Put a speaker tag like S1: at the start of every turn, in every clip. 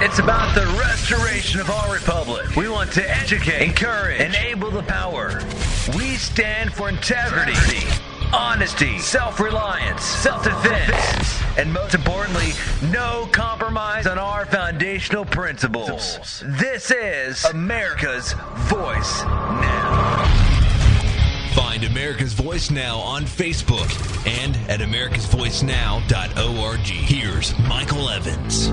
S1: It's about the restoration of our republic. We want to educate, encourage, enable the power. We stand for integrity, honesty, self-reliance, self-defense, and most importantly, no compromise on our foundational principles. This is America's Voice Now.
S2: Find America's Voice Now on Facebook and at americasvoicenow.org. Here's Michael Evans.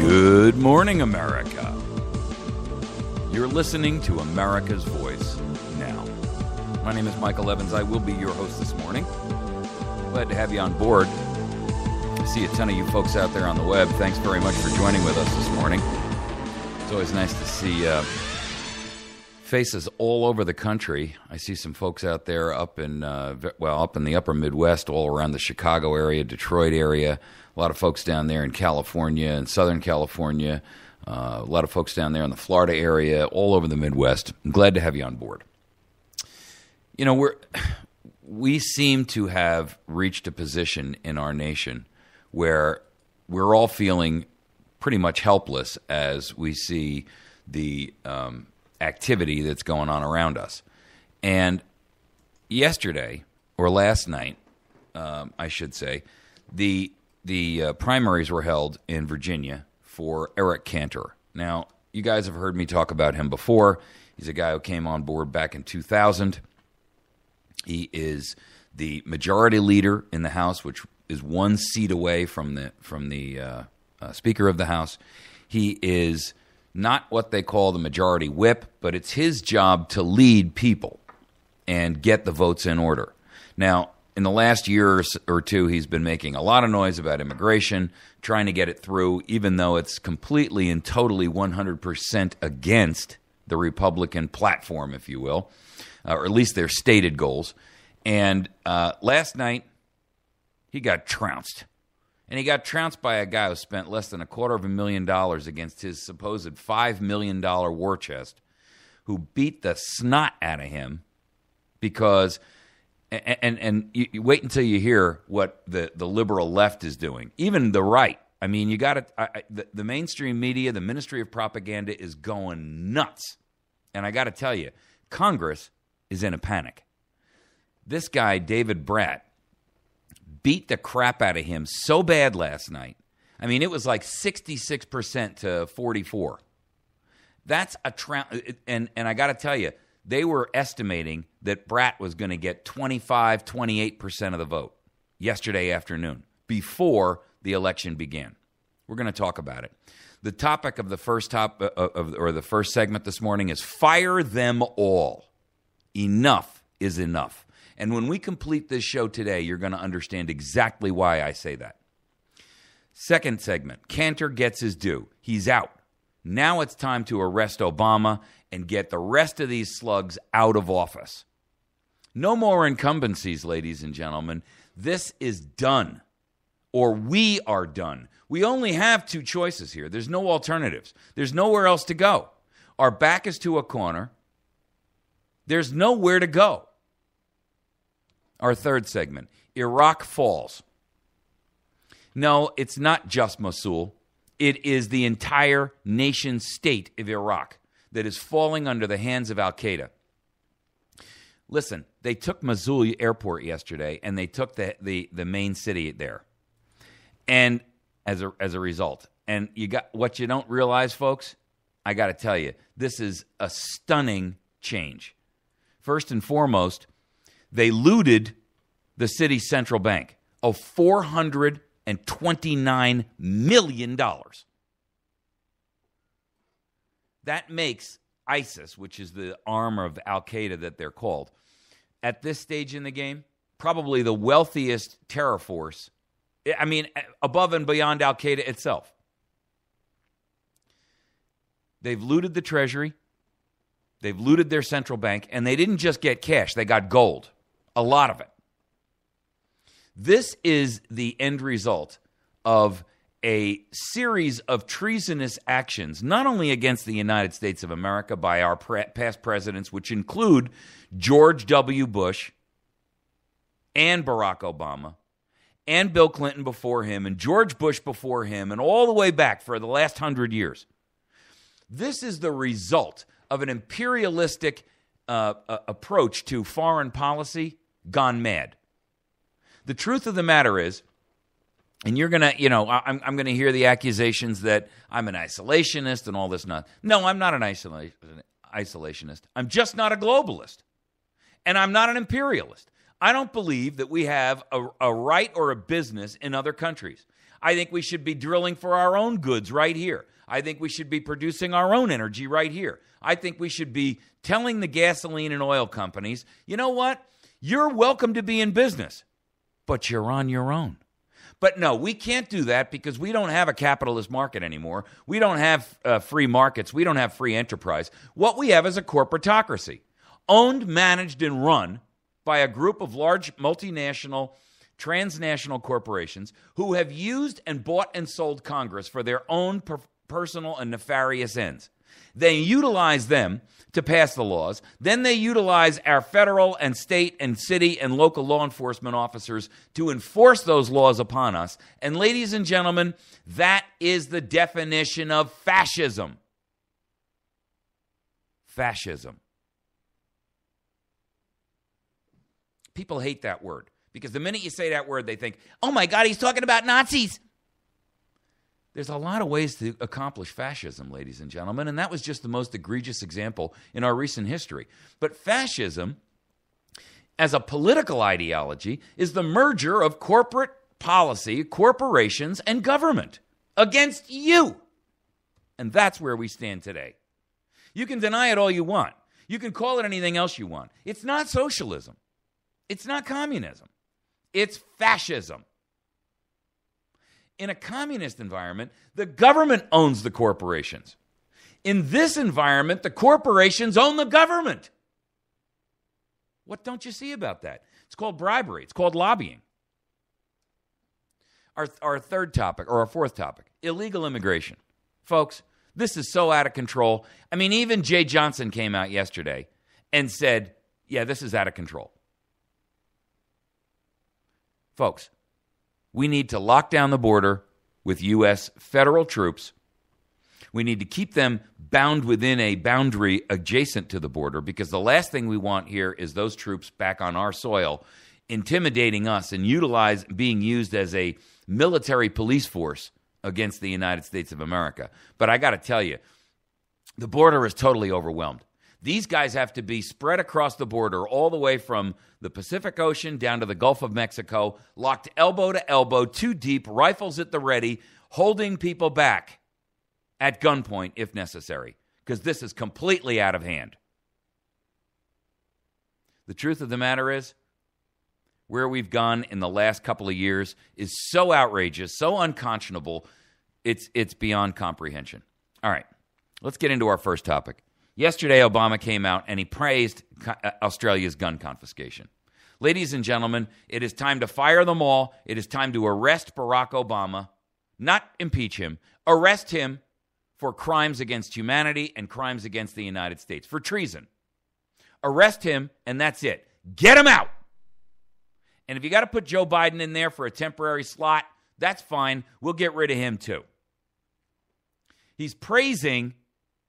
S3: Good morning, America. You're listening to America's Voice Now. My name is Michael Evans. I will be your host this morning. Glad to have you on board. I see a ton of you folks out there on the web. Thanks very much for joining with us this morning. It's always nice to see faces all over the country. I see some folks out there up in the upper Midwest, all around the Chicago area, Detroit area. A lot of folks down there in California and Southern California. A lot of folks down there in the Florida area, all over the Midwest. I'm glad to have you on board. You know, we seem to have reached a position in our nation where we're all feeling pretty much helpless as we see the activity that's going on around us. And yesterday, or last night, I should say, the primaries were held in Virginia for Eric Cantor. Now, you guys have heard me talk about him before. He's a guy who came on board back in 2000. He is the majority leader in the House, which is one seat away from the Speaker of the House. He is not what they call the majority whip, but it's his job to lead people and get the votes in order. Now, in the last year or two, he's been making a lot of noise about immigration, trying to get it through, even though it's completely and totally 100% against the Republican platform, if you will, or at least their stated goals. And last night, he got trounced. And he got trounced by a guy who spent less than $250,000 against his supposed $5 million war chest, who beat the snot out of him because, and you wait until you hear what the liberal left is doing, even the right. I mean, you got to, the mainstream media, the Ministry of Propaganda is going nuts. And I got to tell you, Congress is in a panic. This guy, David Bratt, beat the crap out of him so bad last night. I mean, it was like 66% to 44. That's a and I got to tell you, they were estimating that Bratt was going to get 25, 28% of the vote yesterday afternoon before the election began. We're going to talk about it. The topic of the first the first segment this morning is fire them all. Enough is enough. And when we complete this show today, you're going to understand exactly why I say that. Second segment, Cantor gets his due. He's out. Now it's time to arrest Obama and get the rest of these slugs out of office. No more incumbencies, ladies and gentlemen. This is done, or we are done. We only have two choices here. There's no alternatives. There's nowhere else to go. Our back is to a corner. There's nowhere to go. Our third segment, Iraq falls. No, it's not just Mosul. It is the entire nation state of Iraq that is falling under the hands of Al-Qaeda. Listen, they took Mosul airport yesterday, and they took the main city there. And as a result, and you got what you don't realize, folks, I got to tell you, this is a stunning change. First and foremost, they looted the city's central bank of $429 million. That makes ISIS, which is the arm of Al-Qaeda that they're called, at this stage in the game, probably the wealthiest terror force, I mean, above and beyond Al-Qaeda itself. They've looted the treasury. They've looted their central bank, and they didn't just get cash. They got gold, a lot of it. This is the end result of a series of treasonous actions, not only against the United States of America by our past presidents, which include George W. Bush, and Barack Obama and Bill Clinton before him and George Bush before him and all the way back for the last 100 years. This is the result of an imperialistic approach to foreign policy gone mad. The truth of the matter is, and you're going to, I'm going to hear the accusations that I'm an isolationist and all this nonsense. No, I'm not an isolationist. I'm just not a globalist. And I'm not an imperialist. I don't believe that we have a right or a business in other countries. I think we should be drilling for our own goods right here. I think we should be producing our own energy right here. I think we should be telling the gasoline and oil companies, you know what? You're welcome to be in business, but you're on your own. But no, we can't do that because we don't have a capitalist market anymore. We don't have free markets. We don't have free enterprise. What we have is a corporatocracy, owned, managed, and run by a group of large multinational, transnational corporations who have used and bought and sold Congress for their own personal and nefarious ends. They utilize them to pass the laws. Then they utilize our federal and state and city and local law enforcement officers to enforce those laws upon us. And ladies and gentlemen, that is the definition of fascism. Fascism. People hate that word because the minute you say that word, they think, oh my God, he's talking about Nazis. There's a lot of ways to accomplish fascism, ladies and gentlemen, and that was just the most egregious example in our recent history. But fascism, as a political ideology, is the merger of corporate policy, corporations, and government against you. And that's where we stand today. You can deny it all you want. You can call it anything else you want. It's not socialism. It's not communism. It's fascism. In a communist environment, the government owns the corporations. In this environment, the corporations own the government. What don't you see about that? It's called bribery. It's called lobbying. Our third topic, or our fourth topic, illegal immigration. Folks, this is so out of control. I mean, even Jay Johnson came out yesterday and said, yeah, this is out of control. Folks, we need to lock down the border with U.S. federal troops. We need to keep them bound within a boundary adjacent to the border because the last thing we want here is those troops back on our soil intimidating us and being used as a military police force against the United States of America. But I got to tell you, the border is totally overwhelmed. These guys have to be spread across the border all the way from the Pacific Ocean down to the Gulf of Mexico, locked elbow to elbow, too deep, rifles at the ready, holding people back at gunpoint if necessary, because this is completely out of hand. The truth of the matter is, where we've gone in the last couple of years is so outrageous, so unconscionable, it's beyond comprehension. All right, let's get into our first topic. Yesterday, Obama came out and he praised Australia's gun confiscation. Ladies and gentlemen, it is time to fire them all. It is time to arrest Barack Obama, not impeach him, arrest him for crimes against humanity and crimes against the United States, for treason. Arrest him, and that's it. Get him out. And if you got to put Joe Biden in there for a temporary slot, that's fine. We'll get rid of him too. He's praising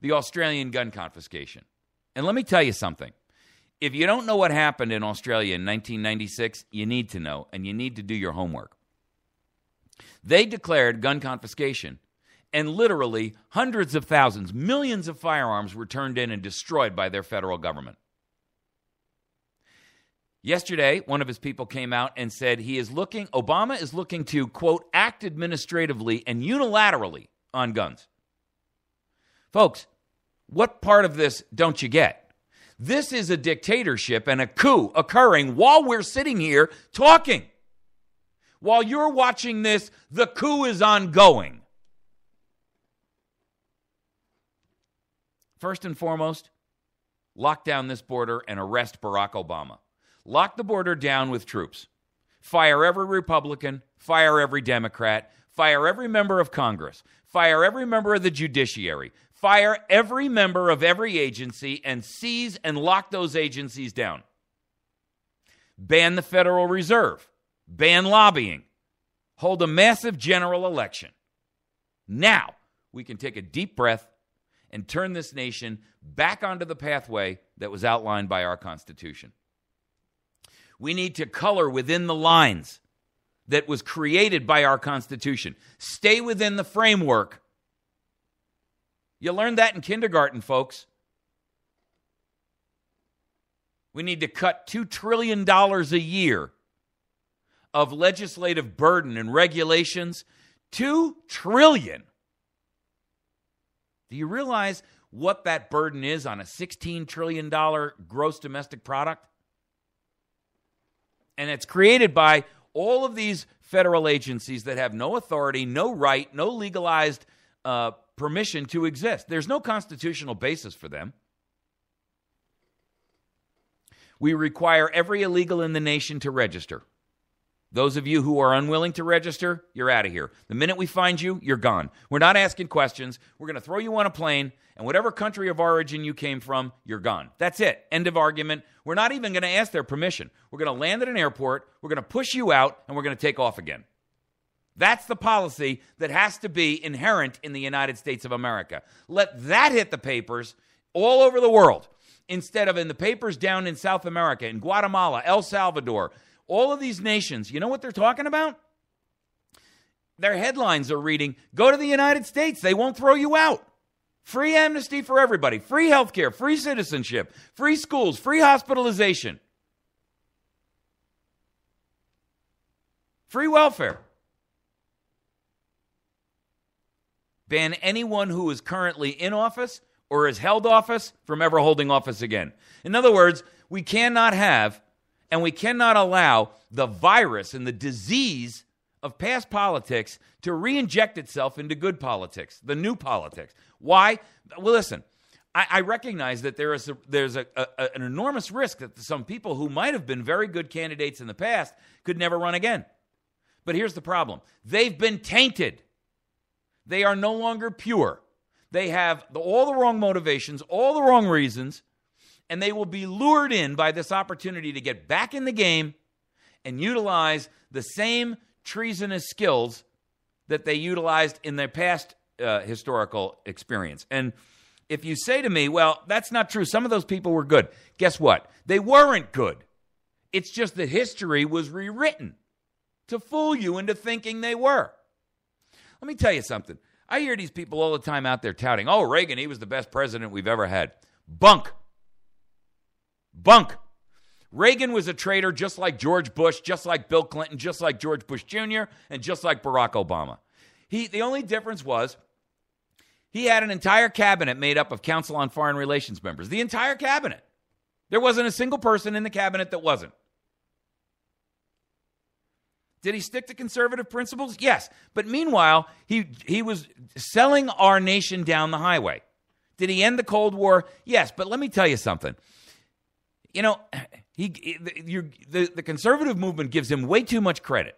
S3: the Australian gun confiscation. And let me tell you something. If you don't know what happened in Australia in 1996, you need to know, and you need to do your homework. They declared gun confiscation, and literally hundreds of thousands, millions of firearms were turned in and destroyed by their federal government. Yesterday, one of his people came out and said Obama is looking to, quote, act administratively and unilaterally on guns. Folks, what part of this don't you get? This is a dictatorship and a coup occurring while we're sitting here talking. While you're watching this, the coup is ongoing. First and foremost, lock down this border and arrest Barack Obama. Lock the border down with troops. Fire every Republican, fire every Democrat, fire every member of Congress, fire every member of the judiciary, fire every member of every agency and seize and lock those agencies down. ban the Federal Reserve, ban lobbying, hold a massive general election. Now we can take a deep breath and turn this nation back onto the pathway that was outlined by our Constitution. We need to color within the lines that was created by our Constitution. Stay within the framework. You learned that in kindergarten, folks. We need to cut $2 trillion a year of legislative burden and regulations. $2 trillion. Do you realize what that burden is on a $16 trillion gross domestic product? And it's created by all of these federal agencies that have no authority, no right, no legalized permission to exist. There's no constitutional basis for them. We require every illegal in the nation to register. Those of you who are unwilling to register, you're out of here. The minute we find you, you're gone. We're not asking questions. We're going to throw you on a plane, and whatever country of origin you came from, you're gone. That's it. End of argument. We're not even going to ask their permission. We're going to land at an airport, we're going to push you out, and we're going to take off again. That's the policy that has to be inherent in the United States of America. Let that hit the papers all over the world, instead of in the papers down in South America, in Guatemala, El Salvador, all of these nations. You know what they're talking about? Their headlines are reading, go to the United States, they won't throw you out. Free amnesty for everybody, free health care, free citizenship, free schools, free hospitalization, free welfare. Ban anyone who is currently in office or has held office from ever holding office again. In other words, we cannot have and we cannot allow the virus and the disease of past politics to re-inject itself into good politics, the new politics. Why? Well, listen, I recognize that there's an enormous risk that some people who might have been very good candidates in the past could never run again. But here's the problem. They've been tainted. They are no longer pure. They have all the wrong motivations, all the wrong reasons, and they will be lured in by this opportunity to get back in the game and utilize the same treasonous skills that they utilized in their past historical experience. And if you say to me, well, that's not true, some of those people were good, guess what? They weren't good. It's just that history was rewritten to fool you into thinking they were. Let me tell you something. I hear these people all the time out there touting, oh, Reagan, he was the best president we've ever had. Bunk. Reagan was a traitor just like George Bush, just like Bill Clinton, just like George Bush Jr., and just like Barack Obama. The only difference was he had an entire cabinet made up of Council on Foreign Relations members. The entire cabinet. There wasn't a single person in the cabinet that wasn't. Did he stick to conservative principles? Yes. But meanwhile, he was selling our nation down the highway. Did he end the Cold War? Yes. But let me tell you something. You know, the conservative movement gives him way too much credit.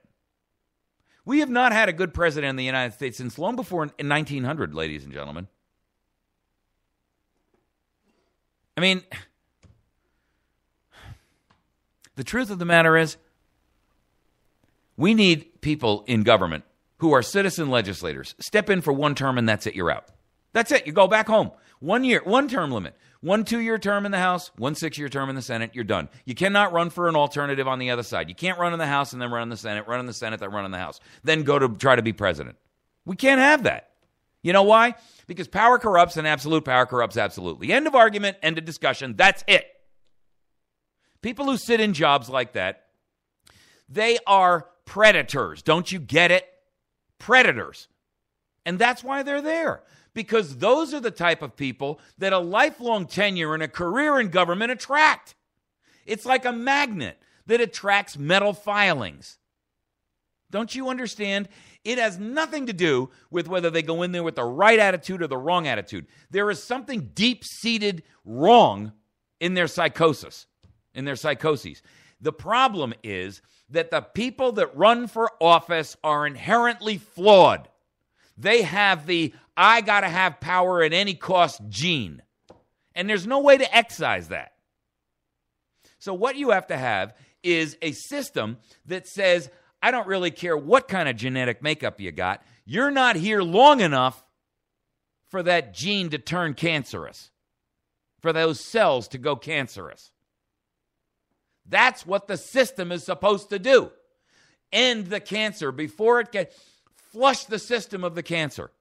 S3: We have not had a good president in the United States since long before in 1900, ladies and gentlemen. I mean, the truth of the matter is, we need people in government who are citizen legislators. Step in for one term and that's it, you're out. That's it, you go back home. 1 year, one term limit. 1 2-year term in the House, 1 6-year term in the Senate, you're done. You cannot run for an alternative on the other side. You can't run in the House and then run in the Senate, then run in the House, then go to try to be president. We can't have that. You know why? Because power corrupts and absolute power corrupts absolutely. End of argument, end of discussion, that's it. People who sit in jobs like that, they are predators. Don't you get it? Predators. And that's why they're there. Because those are the type of people that a lifelong tenure and a career in government attract. It's like a magnet that attracts metal filings. Don't you understand? It has nothing to do with whether they go in there with the right attitude or the wrong attitude. There is something deep-seated wrong in their psychosis, in their psychoses. The problem is that the people that run for office are inherently flawed. They have the I got to have power at any cost gene. And there's no way to excise that. So what you have to have is a system that says, I don't really care what kind of genetic makeup you got. You're not here long enough for that gene to turn cancerous, for those cells to go cancerous. That's what the system is supposed to do. End the cancer before it gets, flush the system of the cancer.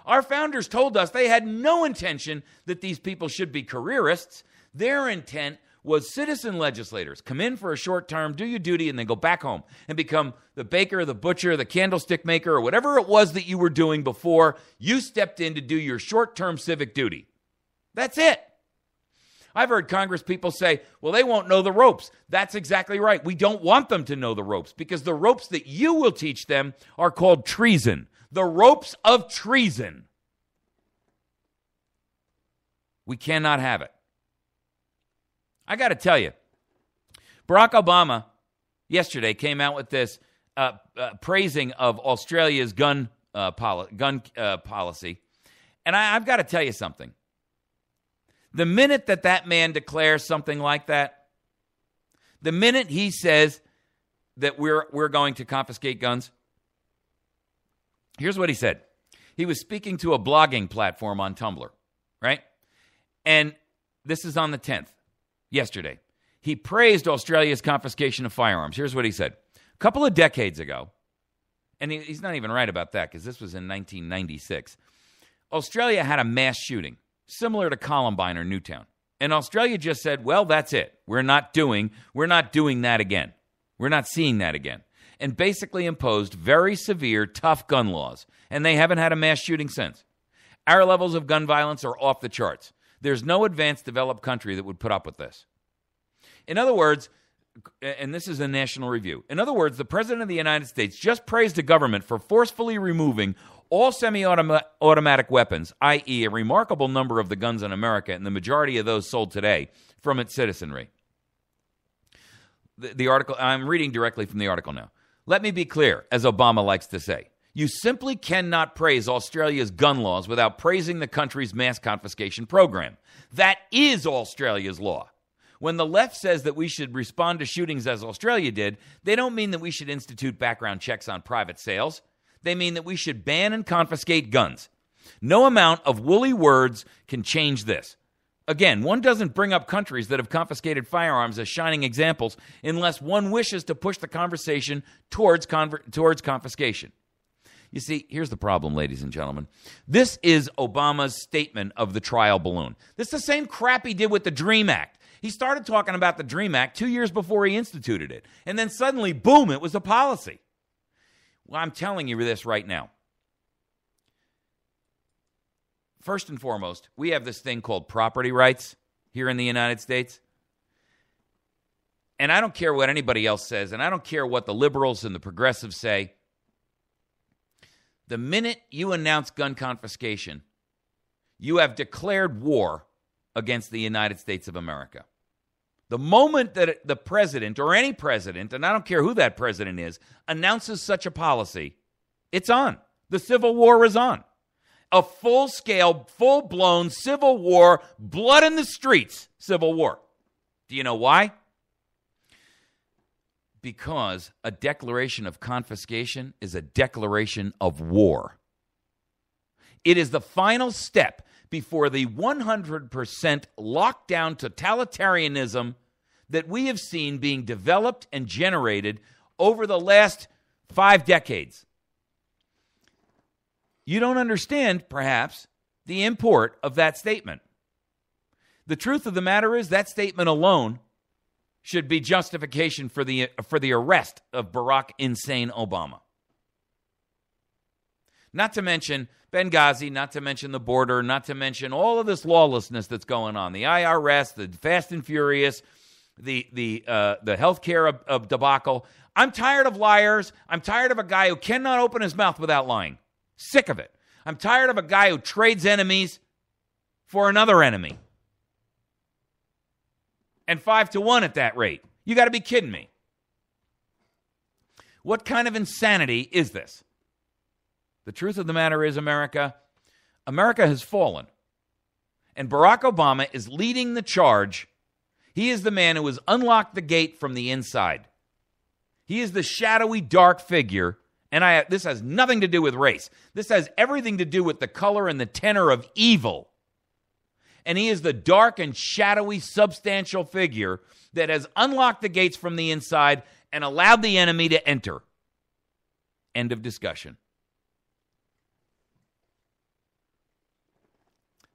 S3: Our founders told us they had no intention that these people should be careerists. Their intent was citizen legislators. Come in for a short term, do your duty, and then go back home and become the baker, the butcher, the candlestick maker, or whatever it was that you were doing before you stepped in to do your short-term civic duty. That's it. I've heard Congress people say, well, they won't know the ropes. That's exactly right. We don't want them to know the ropes because the ropes that you will teach them are called treason. The ropes of treason. We cannot have it. I got to tell you, Barack Obama yesterday came out with this praising of Australia's gun policy. And I've got to tell you something. The minute that man declares something like that, the minute he says that we're going to confiscate guns, here's what he said. He was speaking to a blogging platform on Tumblr, right? And this is on the 10th, yesterday. He praised Australia's confiscation of firearms. Here's what he said. A couple of decades ago, and he's not even right about that because this was in 1996, Australia had a mass shooting similar to Columbine or Newtown. And Australia just said, well, that's it. We're not doing that again. We're not seeing that again. And basically imposed very severe, tough gun laws. And they haven't had a mass shooting since. Our levels of gun violence are off the charts. There's no advanced developed country that would put up with this. In other words, and this is a National Review, in other words, the President of the United States just praised the government for forcefully removing all semi-automatic weapons, i.e. a remarkable number of the guns in America and the majority of those sold today, from its citizenry. The article, I'm reading directly from the article now. Let me be clear, as Obama likes to say. You simply cannot praise Australia's gun laws without praising the country's mass confiscation program. That is Australia's law. When the left says that we should respond to shootings as Australia did, they don't mean that we should institute background checks on private sales. They mean that we should ban and confiscate guns. No amount of woolly words can change this. Again, one doesn't bring up countries that have confiscated firearms as shining examples unless one wishes to push the conversation towards confiscation. You see, here's the problem, ladies and gentlemen. This is Obama's statement of the trial balloon. This is the same crap he did with the DREAM Act. He started talking about the DREAM Act 2 years before he instituted it. And then suddenly, boom, it was a policy. Well, I'm telling you this right now. First and foremost, we have this thing called property rights here in the United States. And I don't care what anybody else says, and I don't care what the liberals and the progressives say. The minute you announce gun confiscation, you have declared war against the United States of America. The moment that the president, or any president, and I don't care who that president is, announces such a policy, it's on. The Civil War is on. A full-scale, full-blown civil war, blood in the streets civil war. Do you know why? Because a declaration of confiscation is a declaration of war. It is the final step before the 100% lockdown totalitarianism that we have seen being developed and generated over the last 5 decades. You don't understand, perhaps, the import of that statement. The truth of the matter is that statement alone should be justification for the arrest of Barack Insane Obama. Not to mention Benghazi, not to mention the border, not to mention all of this lawlessness that's going on. The IRS, the Fast and Furious, the healthcare debacle. I'm tired of liars. I'm tired of a guy who cannot open his mouth without lying. Sick of it. I'm tired of a guy who trades enemies for another enemy. And 5-1 at that rate. You got to be kidding me. What kind of insanity is this? The truth of the matter is, America has fallen. And Barack Obama is leading the charge. He is the man who has unlocked the gate from the inside. He is the shadowy, dark figure, and this has nothing to do with race. This has everything to do with the color and the tenor of evil. And he is the dark and shadowy, substantial figure that has unlocked the gates from the inside and allowed the enemy to enter. End of discussion.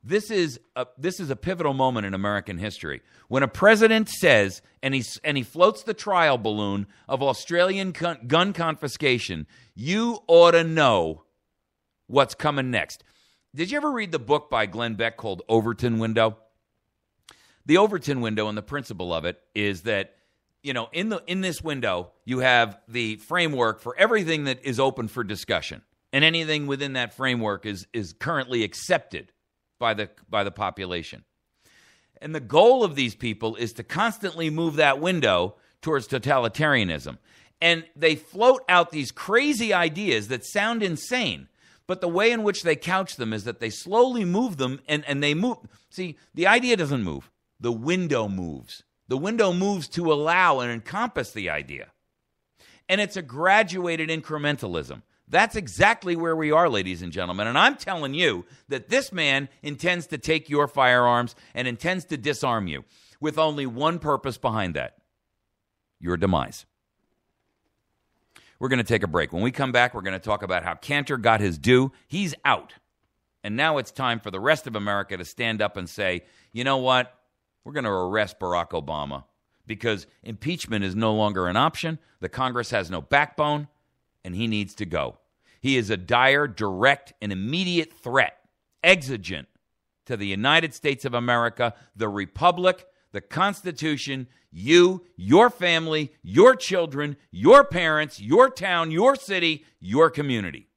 S3: This is a pivotal moment in American history. When a president says, and he floats the trial balloon of Australian gun confiscation, you ought to know what's coming next. Did you ever read the book by Glenn Beck called Overton Window? The Overton Window, and the principle of it is that, in this window, you have the framework for everything that is open for discussion. And anything within that framework is currently accepted by the population. And the goal of these people is to constantly move that window towards totalitarianism. And they float out these crazy ideas that sound insane, but the way in which they couch them is that they slowly move them, and they move. See, the idea doesn't move. The window moves. The window moves to allow and encompass the idea. And it's a graduated incrementalism. That's exactly where we are, ladies and gentlemen. And I'm telling you that this man intends to take your firearms and intends to disarm you with only one purpose behind that: your demise. We're going to take a break. When we come back, we're going to talk about how Cantor got his due. He's out. And now it's time for the rest of America to stand up and say, you know what? We're going to arrest Barack Obama because impeachment is no longer an option. The Congress has no backbone, and he needs to go. He is a dire, direct, and immediate threat, exigent to the United States of America, the Republic, the Constitution, you, your family, your children, your parents, your town, your city, your community.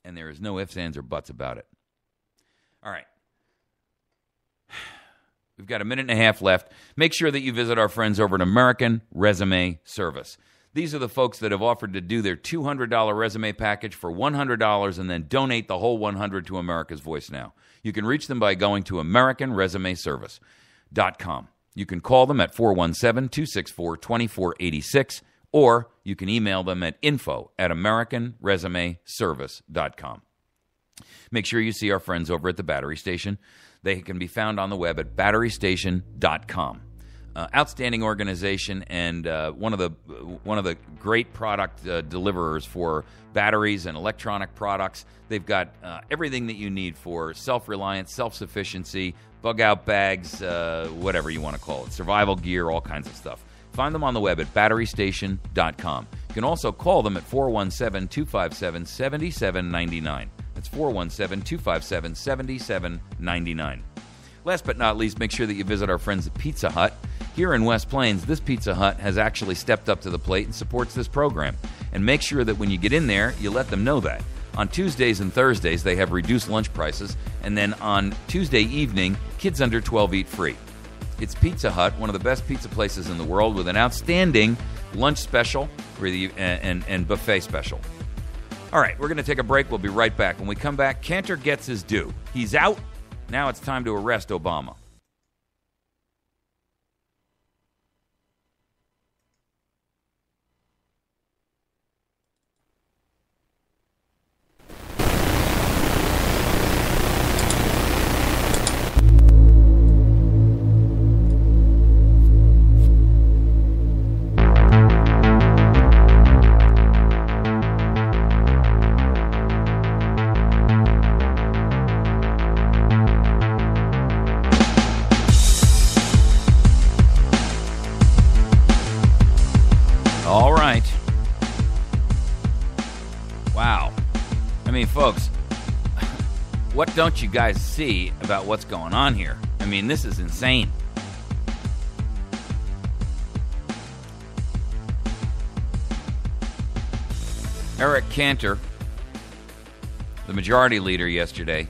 S3: And there is no ifs, ands, or buts about it. All right. We've got a minute and a half left. Make sure that you visit our friends over at American Resume Service. These are the folks that have offered to do their $200 resume package for $100 and then donate the whole $100 to America's Voice Now. You can reach them by going to AmericanResumeService.com. You can call them at 417-264-2486, or you can email them at info@AmericanResumeService.com. Make sure you see our friends over at the Battery Station. They can be found on the web at batterystation.com. Outstanding organization and one of the great product deliverers for batteries and electronic products. They've got everything that you need for self-reliance, self-sufficiency, bug-out bags, whatever you want to call it, survival gear, all kinds of stuff. Find them on the web at batterystation.com. You can also call them at 417-257-7799. That's 417-257-7799. Last but not least, make sure that you visit our friends at Pizza Hut. Here in West Plains, this Pizza Hut has actually stepped up to the plate and supports this program. And make sure that when you get in there, you let them know that. On Tuesdays and Thursdays, they have reduced lunch prices. And then on Tuesday evening, kids under 12 eat free. It's Pizza Hut, one of the best pizza places in the world, with an outstanding lunch special and buffet special. All right, we're going to take a break. We'll be right back. When we come back, Cantor gets his due. He's out. Now it's time to arrest Obama. Folks, what don't you guys see about what's going on here? I mean, this is insane. Eric Cantor, the majority leader yesterday,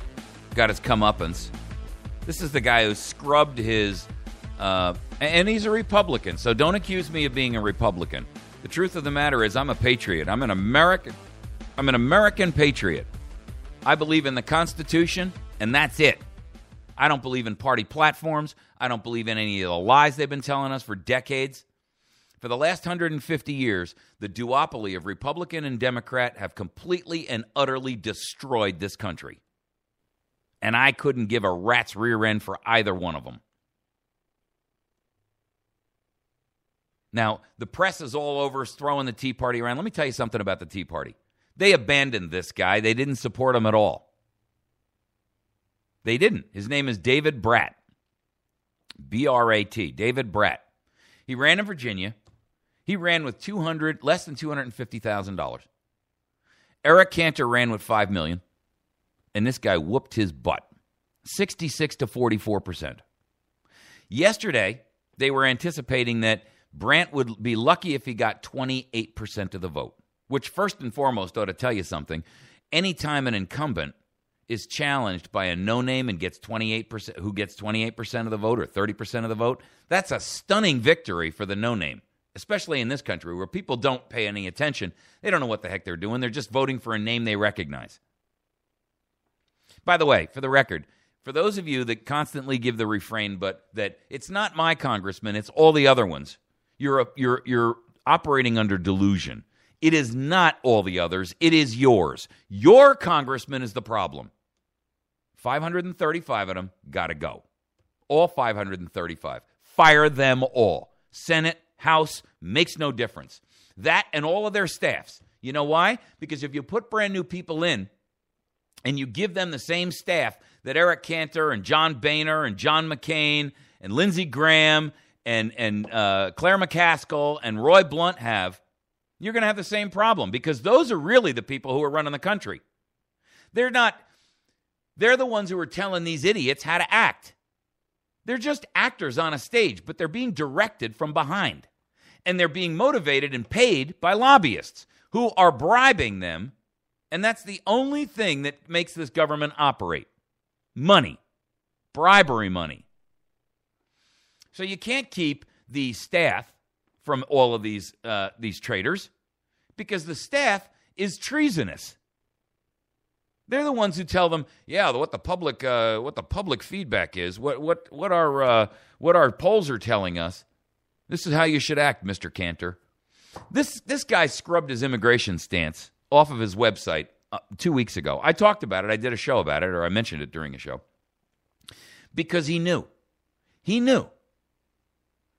S3: got his comeuppance. This is the guy who scrubbed his, and he's a Republican, so don't accuse me of being a Republican. The truth of the matter is I'm a patriot. I'm an American patriot. I believe in the Constitution, and that's it. I don't believe in party platforms. I don't believe in any of the lies they've been telling us for decades. For the last 150 years, the duopoly of Republican and Democrat have completely and utterly destroyed this country. And I couldn't give a rat's rear end for either one of them. Now, the press is all over us throwing the Tea Party around. Let me tell you something about the Tea Party. They abandoned this guy. They didn't support him at all. They didn't. His name is David Bratt. B-R-A-T. David Bratt. He ran in Virginia. He ran with less than $250,000. Eric Cantor ran with $5 million. And this guy whooped his butt. 66 to 44%. Yesterday, they were anticipating that Brandt would be lucky if he got 28% of the vote, which first and foremost ought to tell you something. Anytime an incumbent is challenged by a no-name and gets 28%, who gets 28% of the vote or 30% of the vote, that's a stunning victory for the no-name, especially in this country where people don't pay any attention. They don't know what the heck they're doing. They're just voting for a name they recognize. By the way, for the record, for those of you that constantly give the refrain, but that it's not my congressman, it's all the other ones, you're operating under delusion. It is not all the others. It is yours. Your congressman is the problem. 535 of them got to go. All 535. Fire them all. Senate, House, makes no difference. That and all of their staffs. You know why? Because if you put brand new people in and you give them the same staff that Eric Cantor and John Boehner and John McCain and Lindsey Graham and Claire McCaskill and Roy Blunt have, you're going to have the same problem because those are really the people who are running the country. They're the ones who are telling these idiots how to act. They're just actors on a stage, but they're being directed from behind. And they're being motivated and paid by lobbyists who are bribing them. And that's the only thing that makes this government operate. Money. Bribery money. So you can't keep the staff from all of these traitors because the staff is treasonous. They're the ones who tell them, yeah, what the public feedback is, what our polls are telling us. This is how you should act, Mr. Cantor. This guy scrubbed his immigration stance off of his website 2 weeks ago. I talked about it. I did a show about it, or I mentioned it during a show. Because he knew. He knew.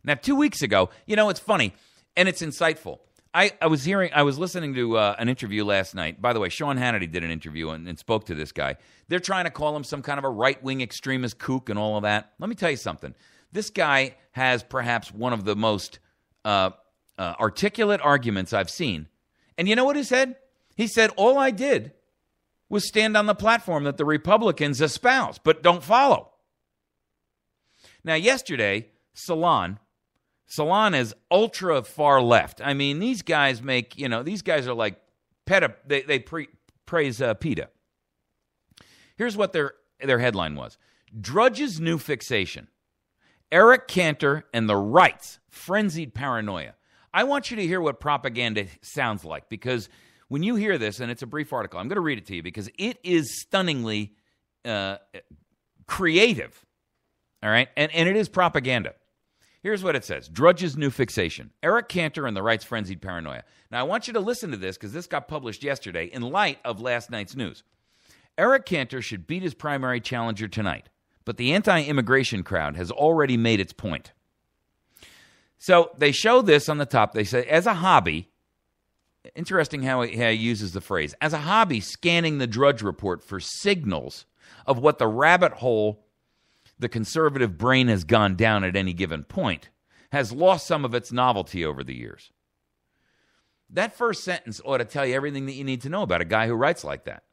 S3: Now, 2 weeks ago, it's funny, and it's insightful. I was listening to an interview last night. By the way, Sean Hannity did an interview and spoke to this guy. They're trying to call him some kind of a right-wing extremist kook and all of that. Let me tell you something. This guy has perhaps one of the most articulate arguments I've seen. And you know what he said? He said, all I did was stand on the platform that the Republicans espouse, but don't follow. Now, yesterday, Salon is ultra far left. I mean, these guys these guys are like they praise PETA. Here's what their headline was. Drudge's new fixation. Eric Cantor and the right's frenzied paranoia. I want you to hear what propaganda sounds like because when you hear this, and it's a brief article, I'm going to read it to you because it is stunningly creative. All right? And it is propaganda. Here's what it says. Drudge's new fixation. Eric Cantor and the right's frenzied paranoia. Now, I want you to listen to this because this got published yesterday in light of last night's news. Eric Cantor should beat his primary challenger tonight, but the anti-immigration crowd has already made its point. So they show this on the top. They say, as a hobby, interesting how he uses the phrase, as a hobby, scanning the Drudge Report for signals of what the rabbit hole the conservative brain has gone down at any given point, has lost some of its novelty over the years. That first sentence ought to tell you everything that you need to know about a guy who writes like that.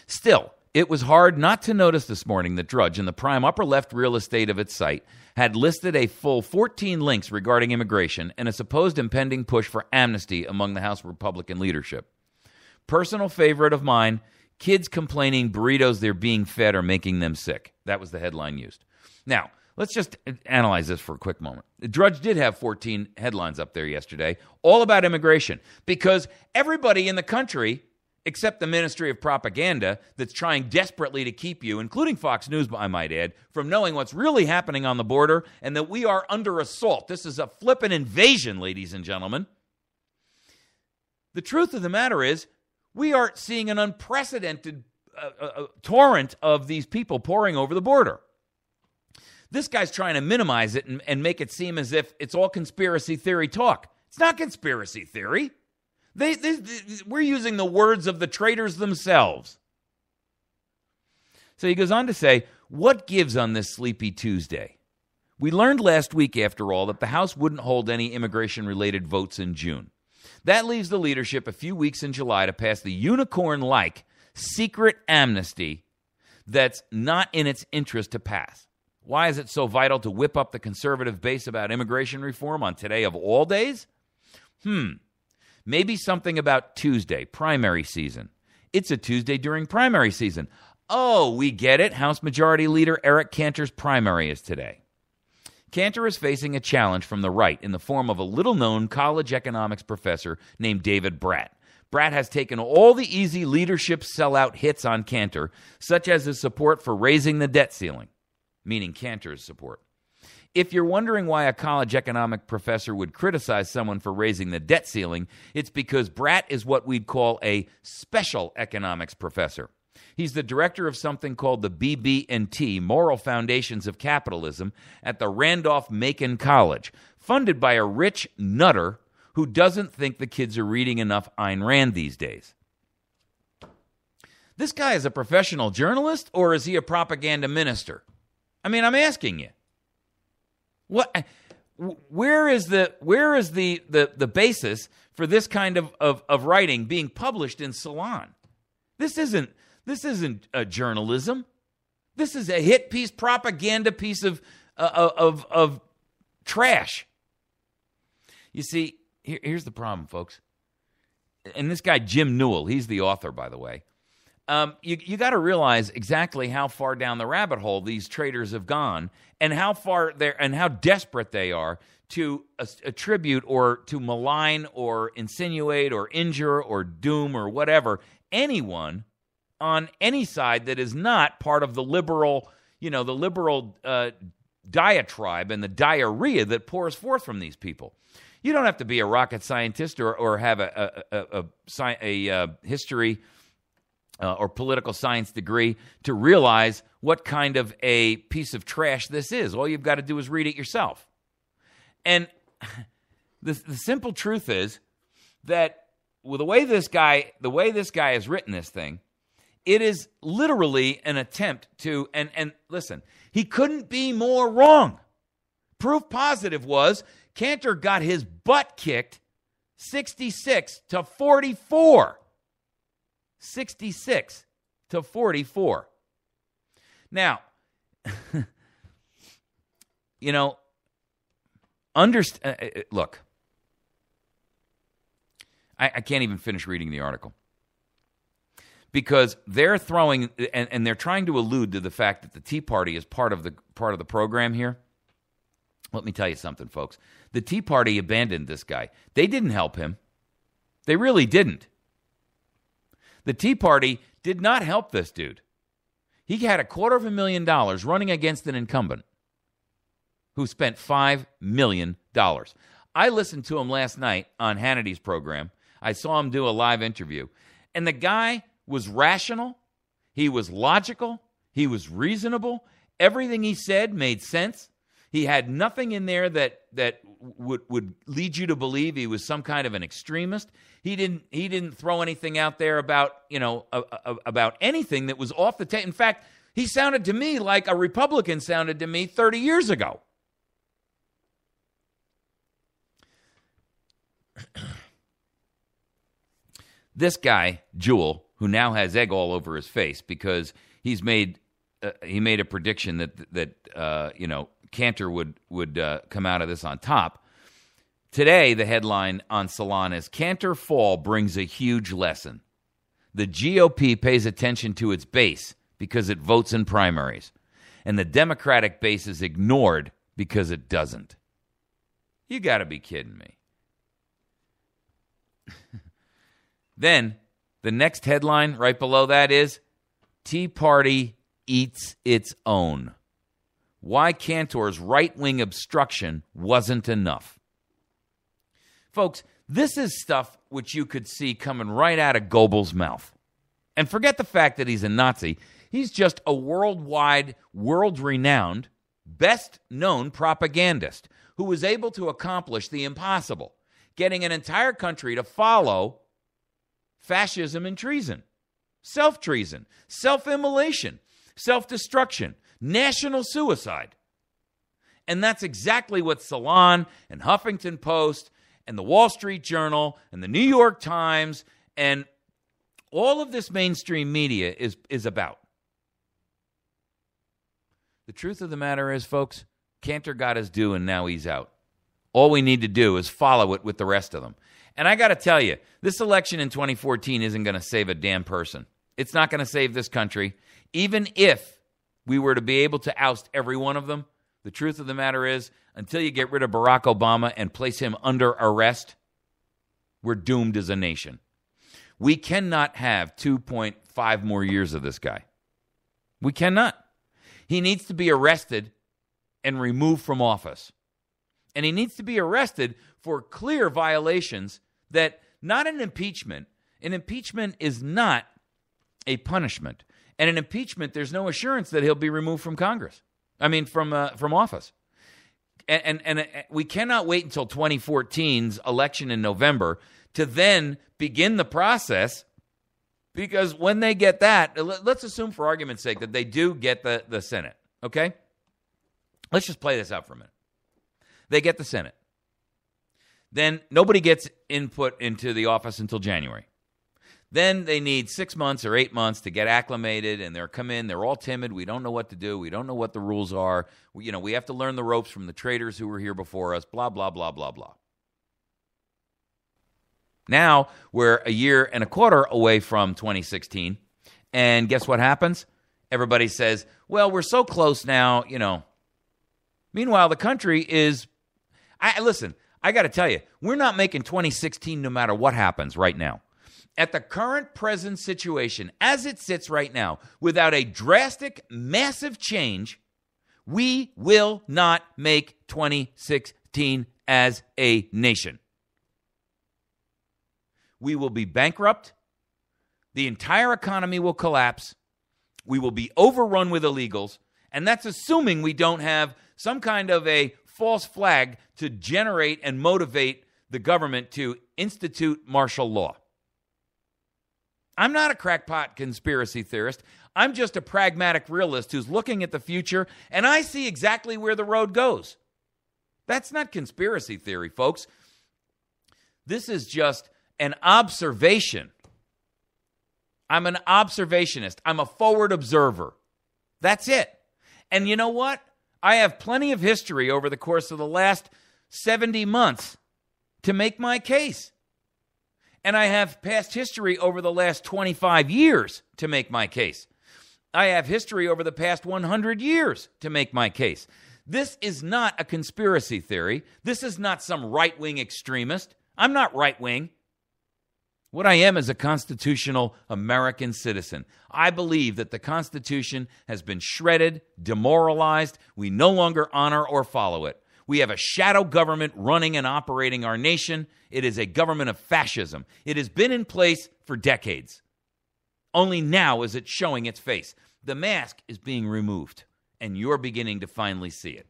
S3: Still, it was hard not to notice this morning that Drudge, in the prime upper left real estate of its site, had listed a full 14 links regarding immigration and a supposed impending push for amnesty among the House Republican leadership. Personal favorite of mine, kids complaining burritos they're being fed are making them sick. That was the headline used. Now, let's just analyze this for a quick moment. Drudge did have 14 headlines up there yesterday, all about immigration, because everybody in the country except the Ministry of Propaganda that's trying desperately to keep you, including Fox News, I might add, from knowing what's really happening on the border and that we are under assault. This is a flippin' invasion, ladies and gentlemen. The truth of the matter is, we are seeing an unprecedented torrent of these people pouring over the border. This guy's trying to minimize it and make it seem as if it's all conspiracy theory talk. It's not conspiracy theory. We're using the words of the traitors themselves. So he goes on to say, what gives on this sleepy Tuesday? We learned last week, after all, that the House wouldn't hold any immigration-related votes in June. That leaves the leadership a few weeks in July to pass the unicorn-like secret amnesty that's not in its interest to pass. Why is it so vital to whip up the conservative base about immigration reform on today of all days? Maybe something about Tuesday, primary season. It's a Tuesday during primary season. Oh, we get it. House Majority Leader Eric Cantor's primary is today. Cantor is facing a challenge from the right in the form of a little-known college economics professor named David Bratt. Bratt has taken all the easy leadership sellout hits on Cantor, such as his support for raising the debt ceiling, meaning Cantor's support. If you're wondering why a college economic professor would criticize someone for raising the debt ceiling, it's because Bratt is what we'd call a special economics professor. He's the director of something called the BB&T, Moral Foundations of Capitalism, at the Randolph-Macon College, funded by a rich nutter who doesn't think the kids are reading enough Ayn Rand these days. This guy is a professional journalist, or is he a propaganda minister? I mean, I'm asking you. What? Where is the basis for this kind of writing being published in Salon? This isn't journalism. This is a hit piece, propaganda piece of trash. You see, here's the problem, folks. And this guy Jim Newell, he's the author, by the way. You got to realize exactly how far down the rabbit hole these traitors have gone, and how far and how desperate they are to attribute or to malign or insinuate or injure or doom or whatever anyone on any side that is not part of the liberal diatribe and the diarrhea that pours forth from these people. You don't have to be a rocket scientist or have a history or political science degree to realize what kind of a piece of trash this is. All you've got to do is read it yourself. And the simple truth is that with the way this guy has written this thing, it is literally an attempt to, and listen, he couldn't be more wrong. Proof positive was Cantor got his butt kicked 66-44. 66-44. Now, look, I can't even finish reading the article because they're throwing and they're trying to allude to the fact that the Tea Party is part of the program here. Let me tell you something, folks. The Tea Party abandoned this guy. They didn't help him. They really didn't. The Tea Party did not help this dude. He had $250,000 running against an incumbent who spent $5 million. I listened to him last night on Hannity's program. I saw him do a live interview. And the guy was rational. He was logical. He was reasonable. Everything he said made sense. He had nothing in there that would lead you to believe he was some kind of an extremist. He didn't throw anything out there about about anything that was off the table. In fact, he sounded to me like a Republican sounded to me 30 years ago. This guy, Jewell, who now has egg all over his face because he made a prediction that Cantor would come out of this on top. Today, the headline on Salon is, Cantor fall brings a huge lesson. The GOP pays attention to its base because it votes in primaries, and the Democratic base is ignored because it doesn't. You got to be kidding me. Then The next headline right below that is Tea Party eats its own. Why Cantor's right-wing obstruction wasn't enough. Folks, this is stuff which you could see coming right out of Goebbels' mouth. And forget the fact that he's a Nazi. He's just a worldwide, world-renowned, best-known propagandist who was able to accomplish the impossible, getting an entire country to follow fascism and treason, self-treason, self-immolation, self-destruction, national suicide. And that's exactly what Salon and Huffington Post and the Wall Street Journal and the New York Times and all of this mainstream media is about. The truth of the matter is, folks, Cantor got his due and now he's out. All we need to do is follow it with the rest of them. And I got to tell you, this election in 2014 isn't going to save a damn person. It's not going to save this country. Even if we were to be able to oust every one of them, the truth of the matter is, until you get rid of Barack Obama and place him under arrest, we're doomed as a nation. We cannot have 2.5 more years of this guy. We cannot. He needs to be arrested and removed from office. And he needs to be arrested for clear violations that, not an impeachment. An impeachment is not a punishment. And in impeachment, there's no assurance that he'll be removed from Congress. From office. And we cannot wait until 2014's election in November to then begin the process, because when they get that, let's assume for argument's sake that they do get the Senate, okay? Let's just play this out for a minute. They get the Senate. Then nobody gets input into the office until January. Then they need 6 months or 8 months to get acclimated, and they're come in. They're all timid. We don't know what to do. We don't know what the rules are. We have to learn the ropes from the traitors who were here before us, blah, blah, blah, blah, blah. Now we're a year and a quarter away from 2016, and guess what happens? Everybody says, well, we're so close now, Meanwhile, the country is... Listen, I got to tell you, we're not making 2016 no matter what happens right now. At the current present situation, as it sits right now, without a drastic, massive change, we will not make 2016 as a nation. We will be bankrupt. The entire economy will collapse. We will be overrun with illegals. And that's assuming we don't have some kind of a false flag to generate and motivate the government to institute martial law. I'm not a crackpot conspiracy theorist. I'm just a pragmatic realist who's looking at the future, and I see exactly where the road goes. That's not conspiracy theory, folks. This is just an observation. I'm an observationist. I'm a forward observer. That's it. And you know what? I have plenty of history over the course of the last 70 months to make my case. And I have past history over the last 25 years to make my case. I have history over the past 100 years to make my case. This is not a conspiracy theory. This is not some right-wing extremist. I'm not right-wing. What I am is a constitutional American citizen. I believe that the Constitution has been shredded, demoralized. We no longer honor or follow it. We have a shadow government running and operating our nation. It is a government of fascism. It has been in place for decades. Only now is it showing its face. The mask is being removed, and you're beginning to finally see it.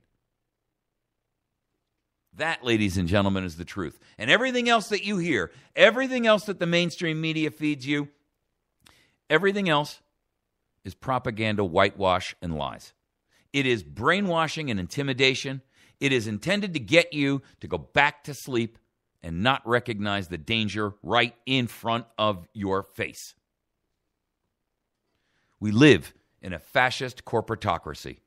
S3: That, ladies and gentlemen, is the truth. And everything else that you hear, everything else that the mainstream media feeds you, everything else is propaganda, whitewash, and lies. It is brainwashing and intimidation. It is intended to get you to go back to sleep and not recognize the danger right in front of your face. We live in a fascist corporatocracy.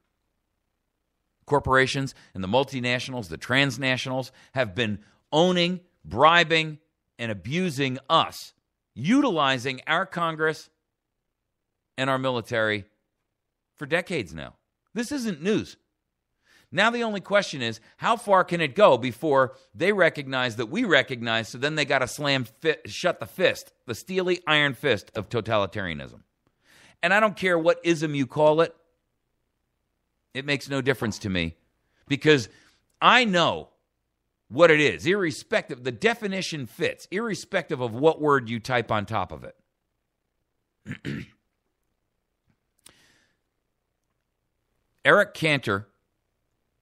S3: Corporations and the multinationals, the transnationals, have been owning, bribing, and abusing us, utilizing our Congress and our military for decades now. This isn't news. Now the only question is, how far can it go before they recognize that we recognize, so then they got to shut the fist, the steely iron fist of totalitarianism. And I don't care what ism you call it. It makes no difference to me because I know what it is, irrespective. The definition fits, irrespective of what word you type on top of it. Eric Cantor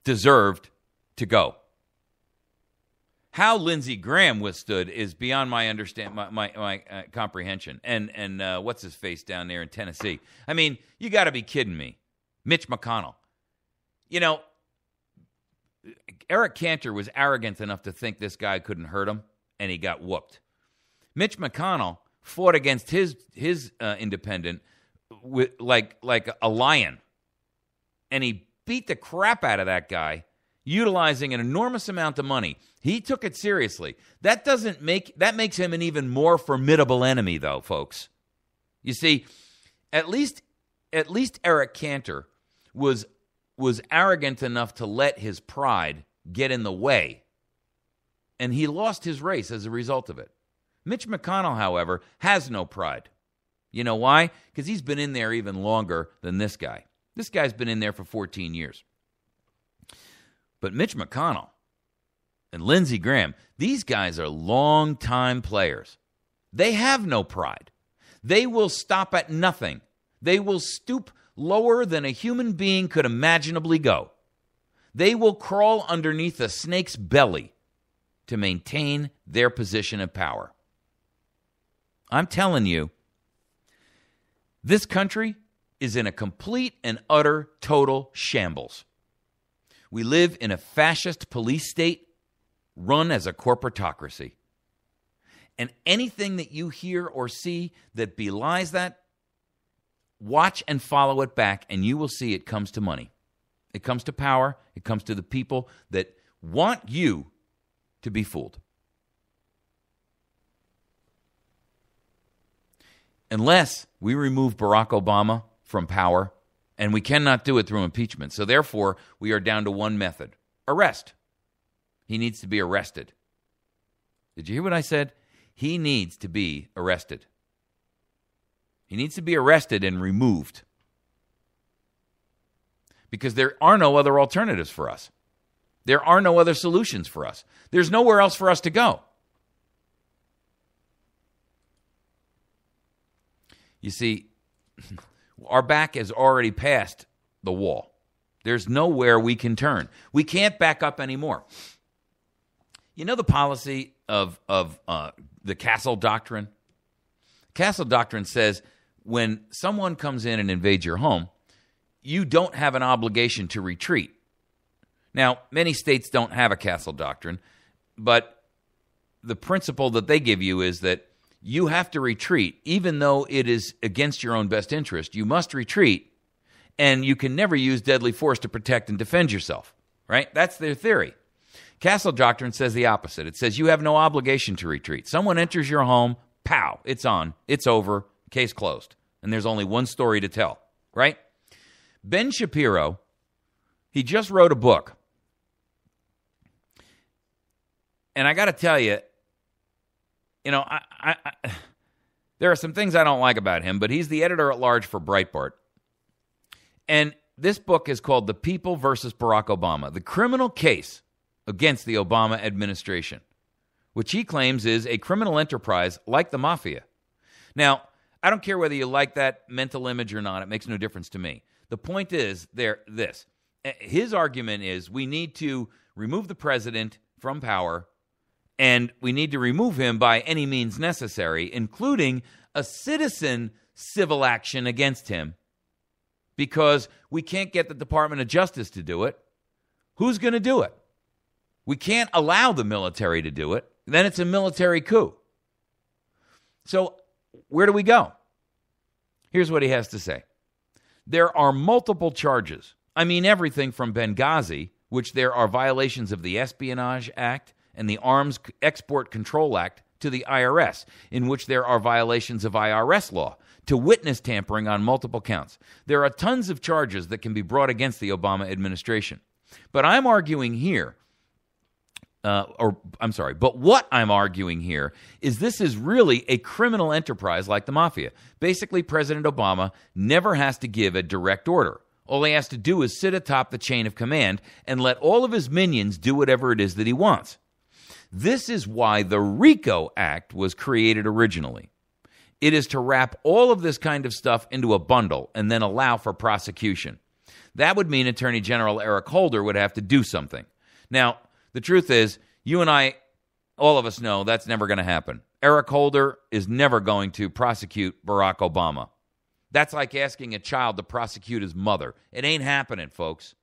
S3: deserved to go. How Lindsey Graham withstood is beyond my comprehension. And what's his face down there in Tennessee? I mean, you got to be kidding me. Mitch McConnell. You know, Eric Cantor was arrogant enough to think this guy couldn't hurt him, and he got whooped. Mitch McConnell fought against his independent with like a lion, and he beat the crap out of that guy, utilizing an enormous amount of money. He took it seriously. That makes him an even more formidable enemy, though, folks. You see, at least Eric Cantor was arrogant enough to let his pride get in the way, and he lost his race as a result of it. Mitch McConnell, however, has no pride. You know why? Because he's been in there even longer than this guy. This guy's been in there for 14 years. But Mitch McConnell and Lindsey Graham, these guys are long-time players. They have no pride. They will stop at nothing. They will stoop lower than a human being could imaginably go. They will crawl underneath a snake's belly to maintain their position of power. I'm telling you, this country is in a complete and utter total shambles. We live in a fascist police state run as a corporatocracy. And anything that you hear or see that belies that, watch and follow it back, and you will see it comes to money. It comes to power. It comes to the people that want you to be fooled. Unless we remove Barack Obama from power, and we cannot do it through impeachment. So therefore, we are down to one method. Arrest. He needs to be arrested. Did you hear what I said? He needs to be arrested. He needs to be arrested and removed. Because there are no other alternatives for us. There are no other solutions for us. There's nowhere else for us to go. You see, our back has already passed the wall. There's nowhere we can turn. We can't back up anymore. You know the policy of the Castle Doctrine? Castle Doctrine says when someone comes in and invades your home, you don't have an obligation to retreat. Now, many states don't have a Castle Doctrine, but the principle that they give you is that you have to retreat, even though it is against your own best interest. You must retreat, and you can never use deadly force to protect and defend yourself, right? That's their theory. Castle Doctrine says the opposite. It says you have no obligation to retreat. Someone enters your home, pow, it's on, it's over, case closed. And there's only one story to tell, right? Ben Shapiro, he just wrote a book. And I got to tell you, I there are some things I don't like about him, but he's the editor-at-large for Breitbart. And this book is called The People versus Barack Obama, the criminal case against the Obama administration, which he claims is a criminal enterprise like the mafia. Now, I don't care whether you like that mental image or not. It makes no difference to me. The point is this. His argument is we need to remove the president from power, and we need to remove him by any means necessary, including a citizen civil action against him, because we can't get the Department of Justice to do it. Who's going to do it? We can't allow the military to do it. Then it's a military coup. So where do we go? Here's what he has to say. There are multiple charges. I mean, everything from Benghazi, which there are violations of the Espionage Act and the Arms Export Control Act, to the IRS, in which there are violations of IRS law, to witness tampering on multiple counts. There are tons of charges that can be brought against the Obama administration. But I'm arguing here, but what I'm arguing here is this is really a criminal enterprise like the mafia. Basically, President Obama never has to give a direct order. All he has to do is sit atop the chain of command and let all of his minions do whatever it is that he wants. This is why the RICO Act was created originally. It is to wrap all of this kind of stuff into a bundle and then allow for prosecution. That would mean Attorney General Eric Holder would have to do something. Now, the truth is, you and I, all of us know that's never going to happen. Eric Holder is never going to prosecute Barack Obama. That's like asking a child to prosecute his mother. It ain't happening, folks.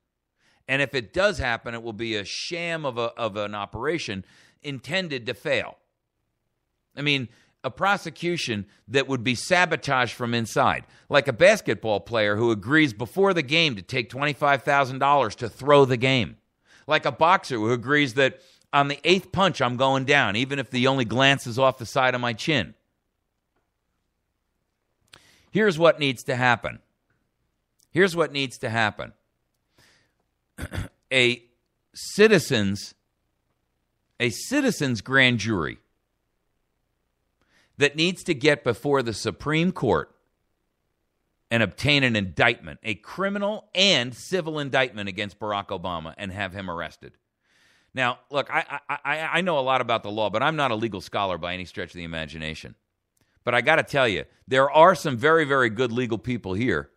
S3: And if it does happen, it will be a sham of an operation intended to fail. I mean, a prosecution that would be sabotaged from inside, like a basketball player who agrees before the game to take $25,000 to throw the game, like a boxer who agrees that on the 8th punch I'm going down, even if the only glance is off the side of my chin. Here's what needs to happen. Here's what needs to happen. A citizen's grand jury that needs to get before the Supreme Court and obtain an indictment, a criminal and civil indictment against Barack Obama, and have him arrested. Now, look, I know a lot about the law, but I'm not a legal scholar by any stretch of the imagination. But I got to tell you, there are some very, very good legal people here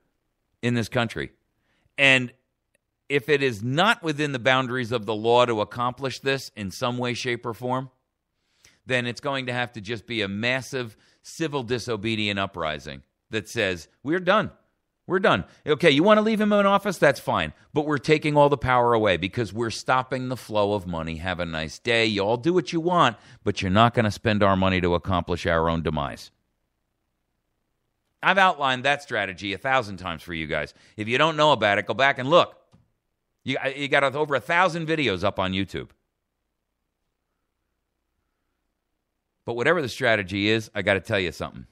S3: in this country. And if it is not within the boundaries of the law to accomplish this in some way, shape, or form, then it's going to have to just be a massive civil disobedient uprising that says, we're done. We're done. Okay, you want to leave him in office? That's fine. But we're taking all the power away because we're stopping the flow of money. Have a nice day. You all do what you want, but you're not going to spend our money to accomplish our own demise. I've outlined that strategy 1,000 times for you guys. If you don't know about it, go back and look. You got over 1,000 videos up on YouTube. But whatever the strategy is, I got to tell you something.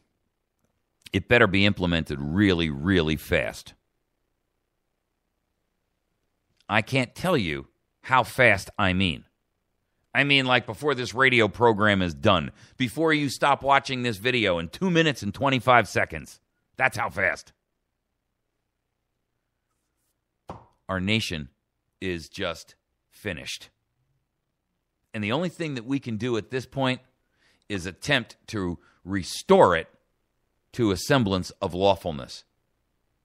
S3: It better be implemented really, really fast. I can't tell you how fast I mean. I mean like before this radio program is done. Before you stop watching this video in 2 minutes and 25 seconds. That's how fast. Our nation is just finished. And the only thing that we can do at this point is attempt to restore it to a semblance of lawfulness.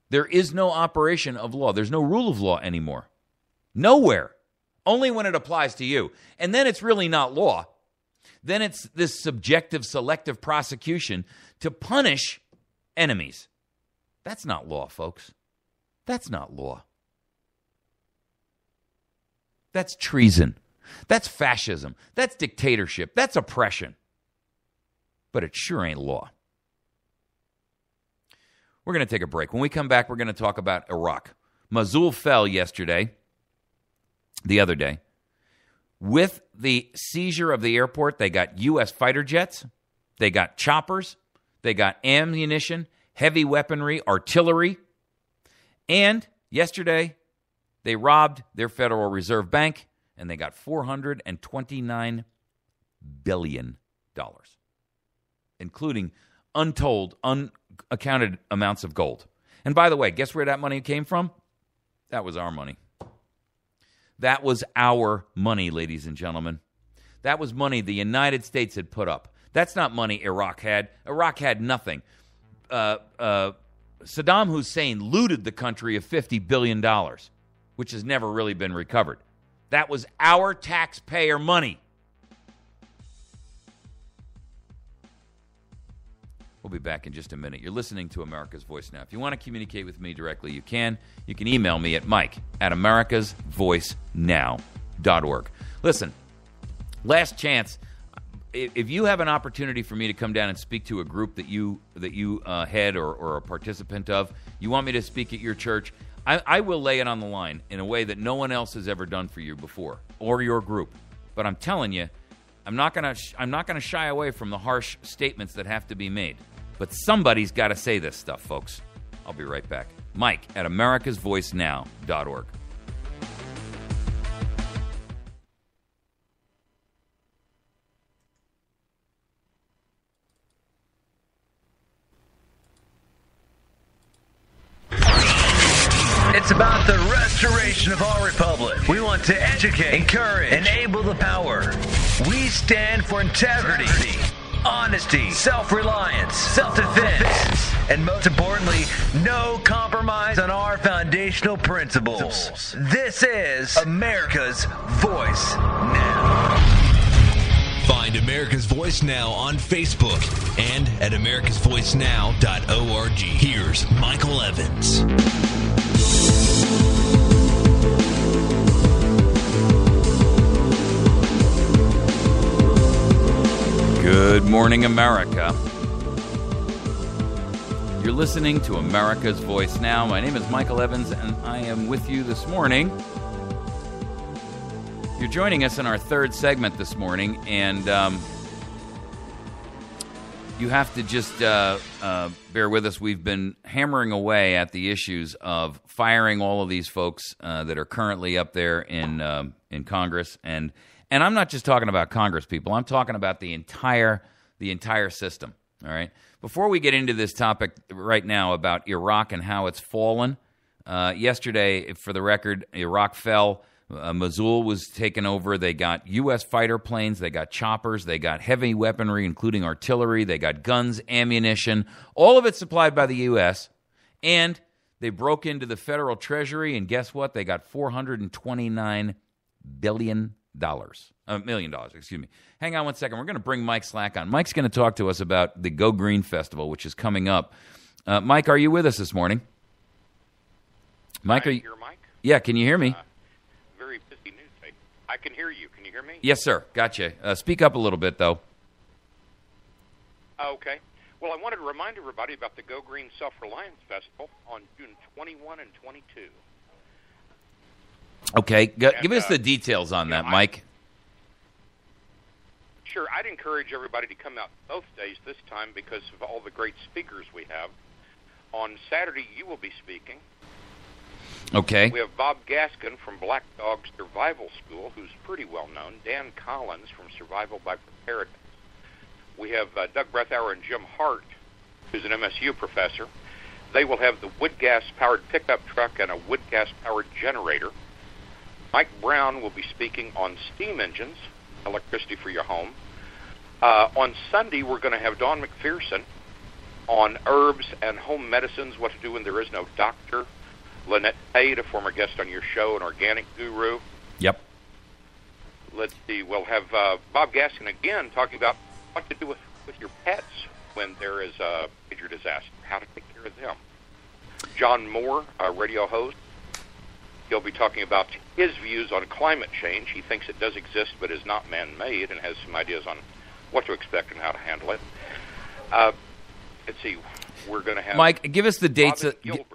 S3: There is no operation of law. There's no rule of law anymore. Nowhere. Only when it applies to you. And then it's really not law. Then it's this subjective, selective prosecution to punish enemies. That's not law, folks. That's not law. That's treason. That's fascism. That's dictatorship. That's oppression. But it sure ain't law. We're going to take a break. When we come back, we're going to talk about Iraq. Mosul fell the other day. With the seizure of the airport, they got U.S. fighter jets, they got choppers, they got ammunition, heavy weaponry, artillery, and yesterday they robbed their Federal Reserve Bank, and they got $429 billion, including untold, unaccounted amounts of gold. And by the way, guess where that money came from? That was our money. That was our money, ladies and gentlemen. That was money the United States had put up. That's not money Iraq had. Iraq had nothing. Saddam Hussein looted the country of $50 billion, which has never really been recovered. That was our taxpayer money. We'll be back in just a minute. You're listening to America's Voice Now. If you want to communicate with me directly, you can. You can email me at mike@americasvoicenow.org. Listen, last chance. If you have an opportunity for me to come down and speak to a group that you head or a participant of, you want me to speak at your church, I will lay it on the line in a way that no one else has ever done for you before or your group. But I'm telling you, I'm not going to shy away from the harsh statements that have to be made. But somebody's got to say this stuff, folks. I'll be right back. Mike@americasvoicenow.org.
S1: It's about the restoration of our republic. We want to educate, encourage, enable the power. We stand for integrity, honesty, self-reliance, self-defense, and most importantly, no compromise on our foundational principles. This is America's Voice Now.
S2: Find America's Voice Now on Facebook and at americasvoicenow.org. Here's Michael Evans.
S3: Good morning, America. You're listening to America's Voice Now. My name is Michael Evans, and I am with you this morning. You're joining us in our third segment this morning, and you have to just bear with us. We've been hammering away at the issues of firing all of these folks that are currently up there in Congress, and I'm not just talking about Congress people. I'm talking about the entire system. All right. Before we get into this topic right now about Iraq and how it's fallen, yesterday, for the record, Iraq fell. Mosul was taken over. They got U.S. fighter planes. They got choppers. They got heavy weaponry, including artillery. They got guns, ammunition, all of it supplied by the U.S. And they broke into the federal treasury, and guess what? They got $429 million. Excuse me. Hang on one second. We're going to bring Mike Slack on. Mike's going to talk to us about the Go Green Festival, which is coming up. Mike, are you with us this morning? Mike, are you?
S4: Mike?
S3: Yeah, can you hear me?
S4: Very busy news day. I can hear you. Can you hear me?
S3: Yes, sir. Gotcha. Speak up a little bit, though.
S4: Okay. Well, I wanted to remind everybody about the Go Green Self-Reliance Festival on June 21 and 22.
S3: Okay. Give us the details on that, Mike.
S4: Sure. I'd encourage everybody to come out both days this time because of all the great speakers we have. On Saturday, you will be speaking.
S3: Okay.
S4: We have Bob Gaskin from Black Dog Survival School, who's pretty well known. Dan Collins from Survival by Preparedness. We have Doug Brethauer and Jim Hart, who's an MSU professor. They will have the wood gas-powered pickup truck and a wood gas-powered generator. Mike Brown will be speaking on steam engines, electricity for your home. On Sunday, we're going to have Dawn McPherson on herbs and home medicines, what to do when there is no doctor. Lynette Pate, a former guest on your show, an organic guru.
S3: Yep.
S4: Let's see, we'll have Bob Gaskin again talking about what to do with your pets when there is a major disaster, how to take care of them. John Moore, a radio host, he'll be talking about his views on climate change. He thinks it does exist but is not man-made and has some ideas on what to expect and how to handle it. Let's see, we're going to have
S3: Mike. Give us the dates.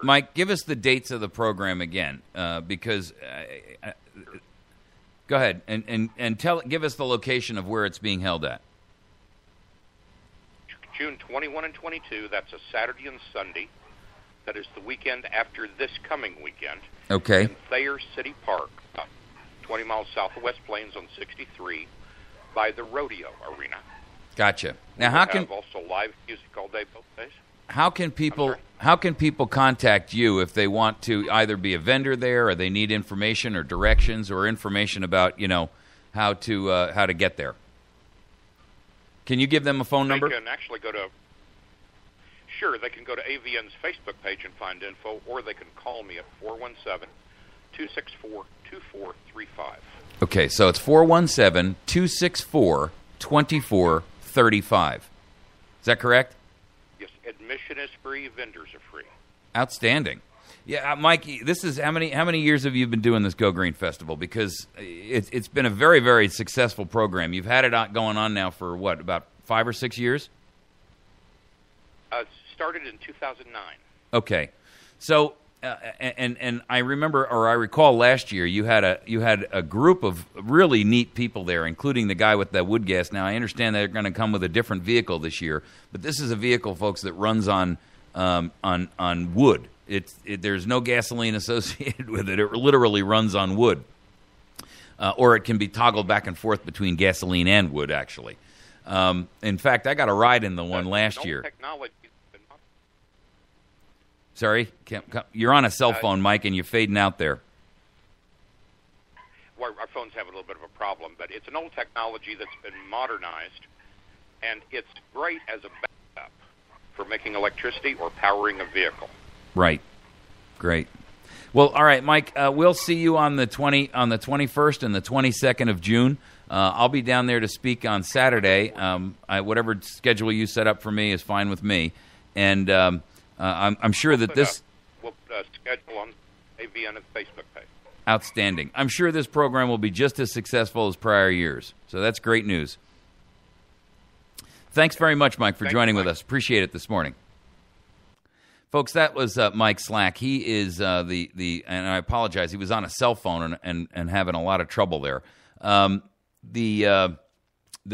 S4: Mike,
S3: give us the dates of the program again, because go ahead and give us the location of where it's being held at.
S4: June 21 and 22. That's a Saturday and Sunday. That is the weekend after this coming weekend.
S3: Okay.
S4: In Thayer City Park, 20 miles south of West Plains on 63, by the Rodeo Arena.
S3: Gotcha. Now, how can
S4: also live music all day both days?
S3: How can people contact you if they want to either be a vendor there, or they need information or directions or information about how to get there? Can you give them a phone number?
S4: They can actually go to. Sure, they can go to AVN's Facebook page and find info, or they can call me at 417-264-2435.
S3: Okay, so it's 417-264-2435. Is that correct?
S4: Yes, admission is free, vendors are free.
S3: Outstanding. Yeah, Mike, this is how many years have you been doing this Go Green Festival? Because it's been a very, very successful program. You've had it going on now for what, about 5 or 6 years?
S4: Started in 2009.
S3: Okay, so and I remember, or I recall last year you had a group of really neat people there, including the guy with the wood gas. Now I understand they're going to come with a different vehicle this year, but this is a vehicle, folks, that runs on wood. There's no gasoline associated with it. It literally runs on wood, or it can be toggled back and forth between gasoline and wood. Actually, in fact, I got a ride in the one last year. Sorry, you're on a cell phone, Mike, and you're fading out there.
S4: Well, our phones have a little bit of a problem, but it's an old technology that's been modernized, and it's great as a backup for making electricity or powering a vehicle.
S3: Right. Great. Well, all right, Mike. We'll see you on the 21st and the 22nd of June. I'll be down there to speak on Saturday. Whatever schedule you set up for me is fine with me, and I'm sure that this.
S4: We'll schedule on AVN at the Facebook page.
S3: Outstanding. I'm sure this program will be just as successful as prior years. So that's great news. Thanks very much, Mike, for joining with us. Appreciate it this morning. Folks, that was Mike Slack. He is and I apologize, he was on a cell phone and having a lot of trouble there. The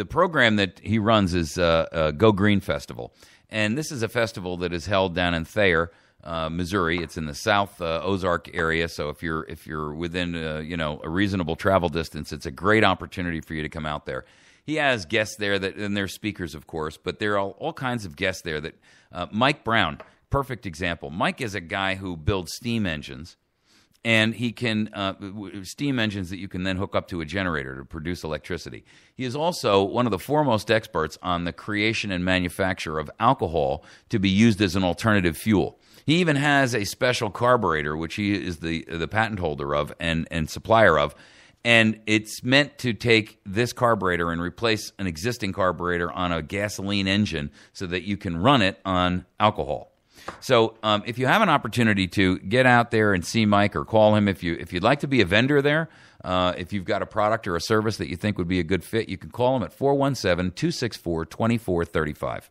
S3: program that he runs is Go Green Festival. And this is a festival that is held down in Thayer, Missouri. It's in the South Ozark area, so if you're within a reasonable travel distance, it's a great opportunity for you to come out there. He has guests there and they're speakers, of course, but there are all kinds of guests there. That Mike Brown, perfect example. Mike is a guy who builds steam engines, and he can steam engines that you can then hook up to a generator to produce electricity. He is also one of the foremost experts on the creation and manufacture of alcohol to be used as an alternative fuel. He even has a special carburetor, which he is the patent holder of and supplier of, and it's meant to take this carburetor and replace an existing carburetor on a gasoline engine so that you can run it on alcohol. So if you have an opportunity to get out there and see Mike or call him, if you'd like to be a vendor there, if you've got a product or a service that you think would be a good fit, you can call him at 417-264-2435.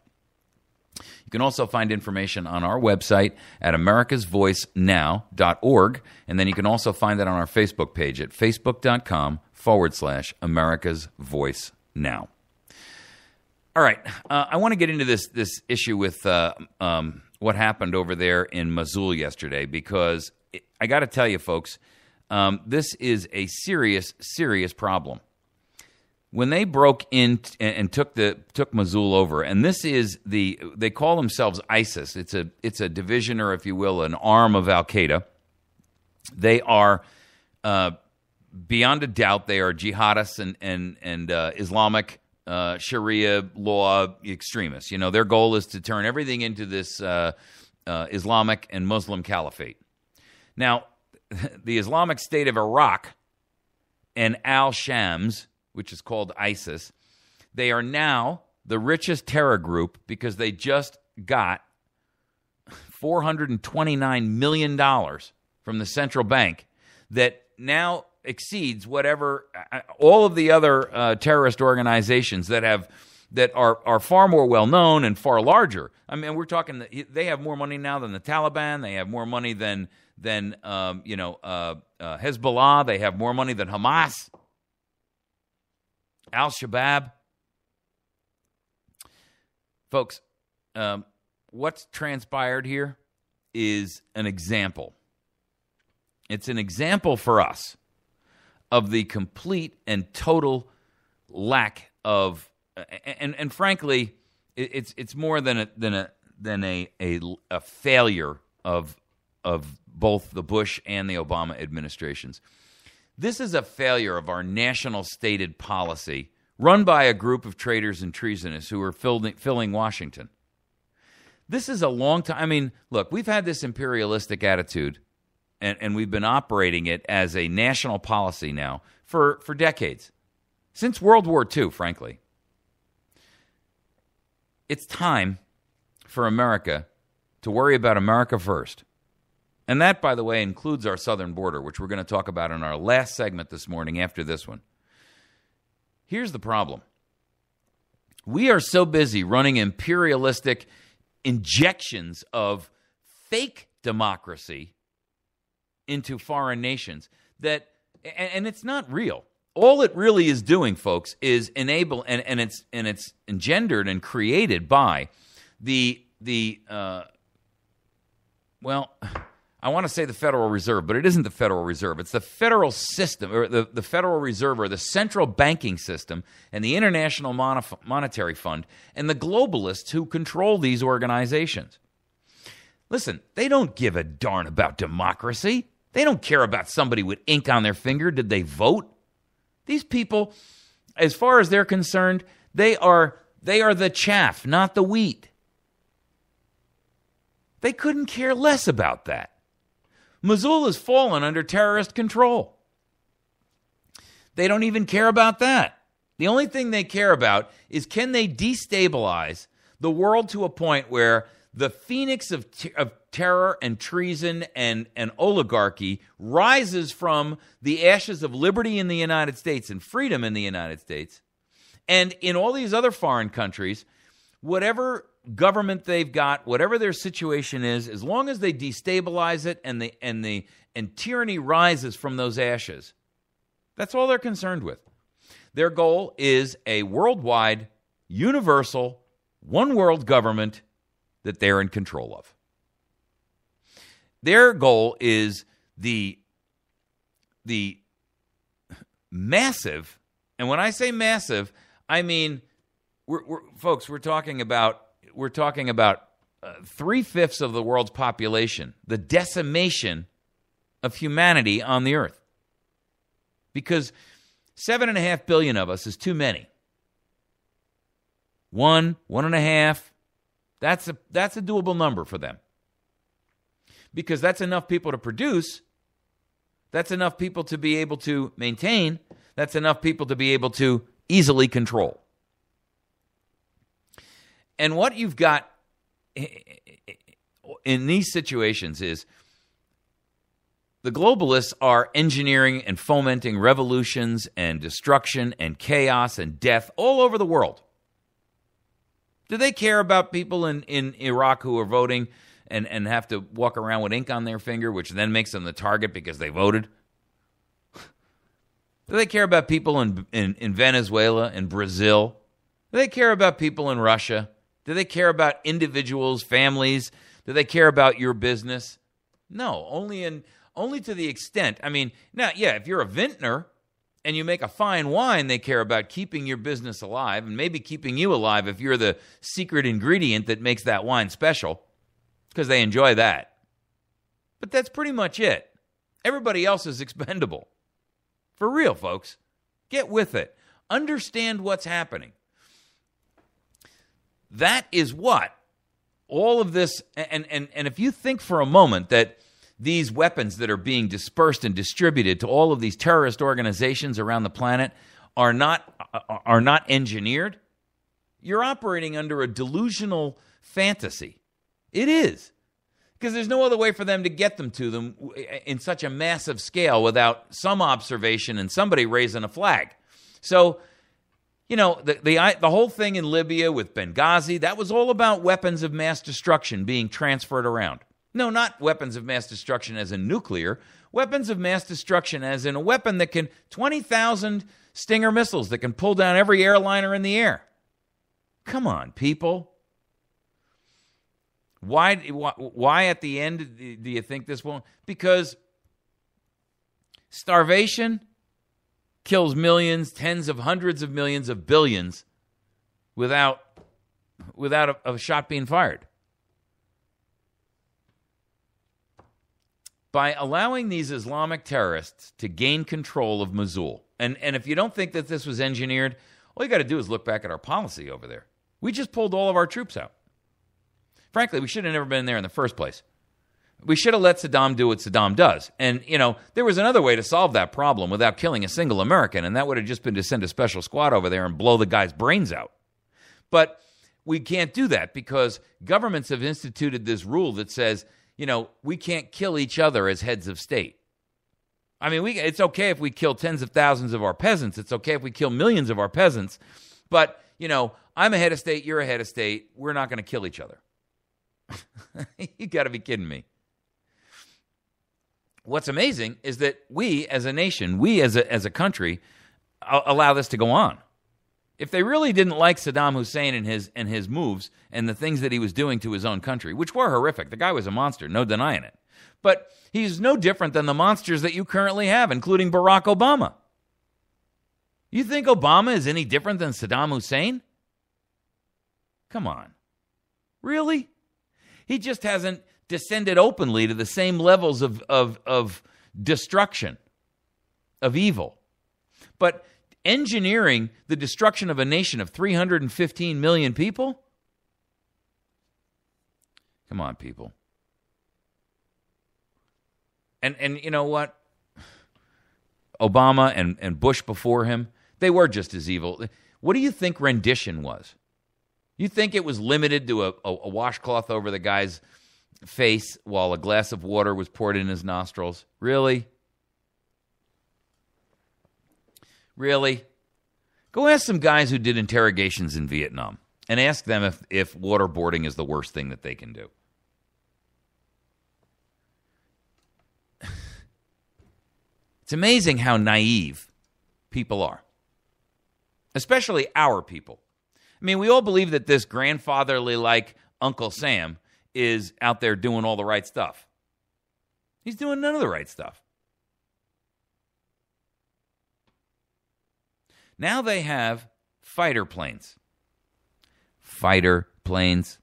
S3: You can also find information on our website at americasvoicenow.org, and then you can also find that on our Facebook page at facebook.com/America's Voice Now. All right, I want to get into this issue with what happened over there in Mosul yesterday, because I got to tell you, folks, this is a serious, serious problem. When they broke in and took Mosul over, and this is they call themselves ISIS. It's a division, or if you will, an arm of Al Qaeda. They are beyond a doubt they are jihadists and Islamic Sharia law extremists. You know, their goal is to turn everything into this Islamic and Muslim caliphate. Now, the Islamic State of Iraq and al-Shams, which is called ISIS, they are now the richest terror group because they just got $429 million from the central bank that now exceeds whatever all of the other terrorist organizations that are far more well known and far larger. I mean, we're talking they have more money now than the Taliban. They have more money than Hezbollah. They have more money than Hamas, Al-Shabaab. Folks, what's transpired here is an example. It's an example for us of the complete and total lack of, and frankly, it's more than a failure of both the Bush and the Obama administrations. This is a failure of our national stated policy run by a group of traitors and treasonous who are filling Washington. This is a long time. I mean, look, we've had this imperialistic attitude, and we've been operating it as a national policy now for decades, since World War II, frankly. It's time for America to worry about America first. And that, by the way, includes our southern border, which we're going to talk about in our last segment this morning after this one. Here's the problem. We are so busy running imperialistic injections of fake democracy into foreign nations that, and it's not real. All it really is doing, folks, is enable, and it's engendered and created by I want to say the Federal Reserve, but it isn't the Federal Reserve. It's the federal system, or the Federal Reserve, or the central banking system, and the International Monetary Fund, and the globalists who control these organizations. Listen, they don't give a darn about democracy. They don't care about somebody with ink on their finger. Did they vote? These people, as far as they're concerned, they are the chaff, not the wheat. They couldn't care less about that. Mosul has fallen under terrorist control. They don't even care about that. The only thing they care about is, can they destabilize the world to a point where the phoenix of terror and treason and oligarchy rises from the ashes of liberty in the United States and freedom in the United States, and in all these other foreign countries, whatever government they've got, whatever their situation is, as long as they destabilize it and tyranny rises from those ashes, that's all they're concerned with. Their goal is a worldwide, universal, one-world government that they're in control of. Their goal is the massive, and when I say massive, I mean, we're talking about 3/5 of the world's population, the decimation of humanity on the earth. Because 7.5 billion of us is too many. 1.5, that's a doable number for them. Because that's enough people to produce, that's enough people to be able to maintain, that's enough people to be able to easily control. And what you've got in these situations is the globalists are engineering and fomenting revolutions and destruction and chaos and death all over the world. Do they care about people in Iraq who are voting and have to walk around with ink on their finger, which then makes them the target because they voted? Do they care about people in Venezuela and Brazil? Do they care about people in Russia? Do they care about individuals, families? Do they care about your business? No, only to the extent. I mean, now, yeah, if you're a vintner and you make a fine wine, they care about keeping your business alive and maybe keeping you alive if you're the secret ingredient that makes that wine special, because they enjoy that. But that's pretty much it. Everybody else is expendable. For real, folks. Get with it. Understand what's happening. That is what all of this, and if you think for a moment that these weapons that are being dispersed and distributed to all of these terrorist organizations around the planet are not engineered, you're operating under a delusional fantasy. It is. Because there's no other way for them to get them to them in such a massive scale without some observation and somebody raising a flag. So, you know, the whole thing in Libya with Benghazi, that was all about weapons of mass destruction being transferred around. No, not weapons of mass destruction as in nuclear. Weapons of mass destruction as in a weapon that can, 20,000 Stinger missiles that can pull down every airliner in the air. Come on, people. Why at the end do you think this won't? Because starvation kills millions, tens of hundreds of millions of billions without a shot being fired. By allowing these Islamic terrorists to gain control of Mosul, and if you don't think that this was engineered, all you got to do is look back at our policy over there. We just pulled all of our troops out. Frankly, we should have never been there in the first place. We should have let Saddam do what Saddam does. And, you know, there was another way to solve that problem without killing a single American, and that would have just been to send a special squad over there and blow the guy's brains out. But we can't do that because governments have instituted this rule that says, you know, we can't kill each other as heads of state. I mean, it's okay if we kill tens of thousands of our peasants. It's okay if we kill millions of our peasants. But, you know, I'm a head of state, you're a head of state. We're not going to kill each other. You got to be kidding me. What's amazing is that we as a nation, we as a country, allow this to go on. If they really didn't like Saddam Hussein and his moves and the things that he was doing to his own country, which were horrific, the guy was a monster, no denying it. But he's no different than the monsters that you currently have, including Barack Obama. You think Obama is any different than Saddam Hussein? Come on. Really? He just hasn't descended openly to the same levels of destruction, of evil. But engineering the destruction of a nation of 315 million people? Come on, people. And you know what? Obama and Bush before him, they were just as evil. What do you think rendition was? You think it was limited to a washcloth over the guy's face while a glass of water was poured in his nostrils? Really? Really? Go ask some guys who did interrogations in Vietnam and ask them if waterboarding is the worst thing that they can do. It's amazing how naive people are, especially our people. I mean, we all believe that this grandfatherly-like Uncle Sam is out there doing all the right stuff. He's doing none of the right stuff. Now they have fighter planes. Fighter planes.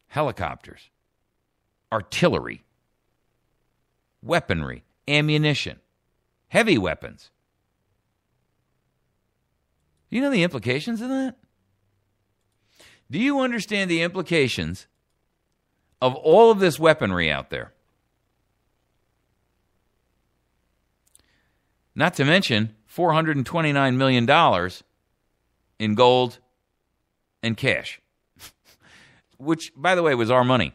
S3: Helicopters. Artillery. Weaponry. Ammunition. Heavy weapons. Do you know the implications of that? Do you understand the implications of all of this weaponry out there? Not to mention $429 million in gold and cash, which, by the way, was our money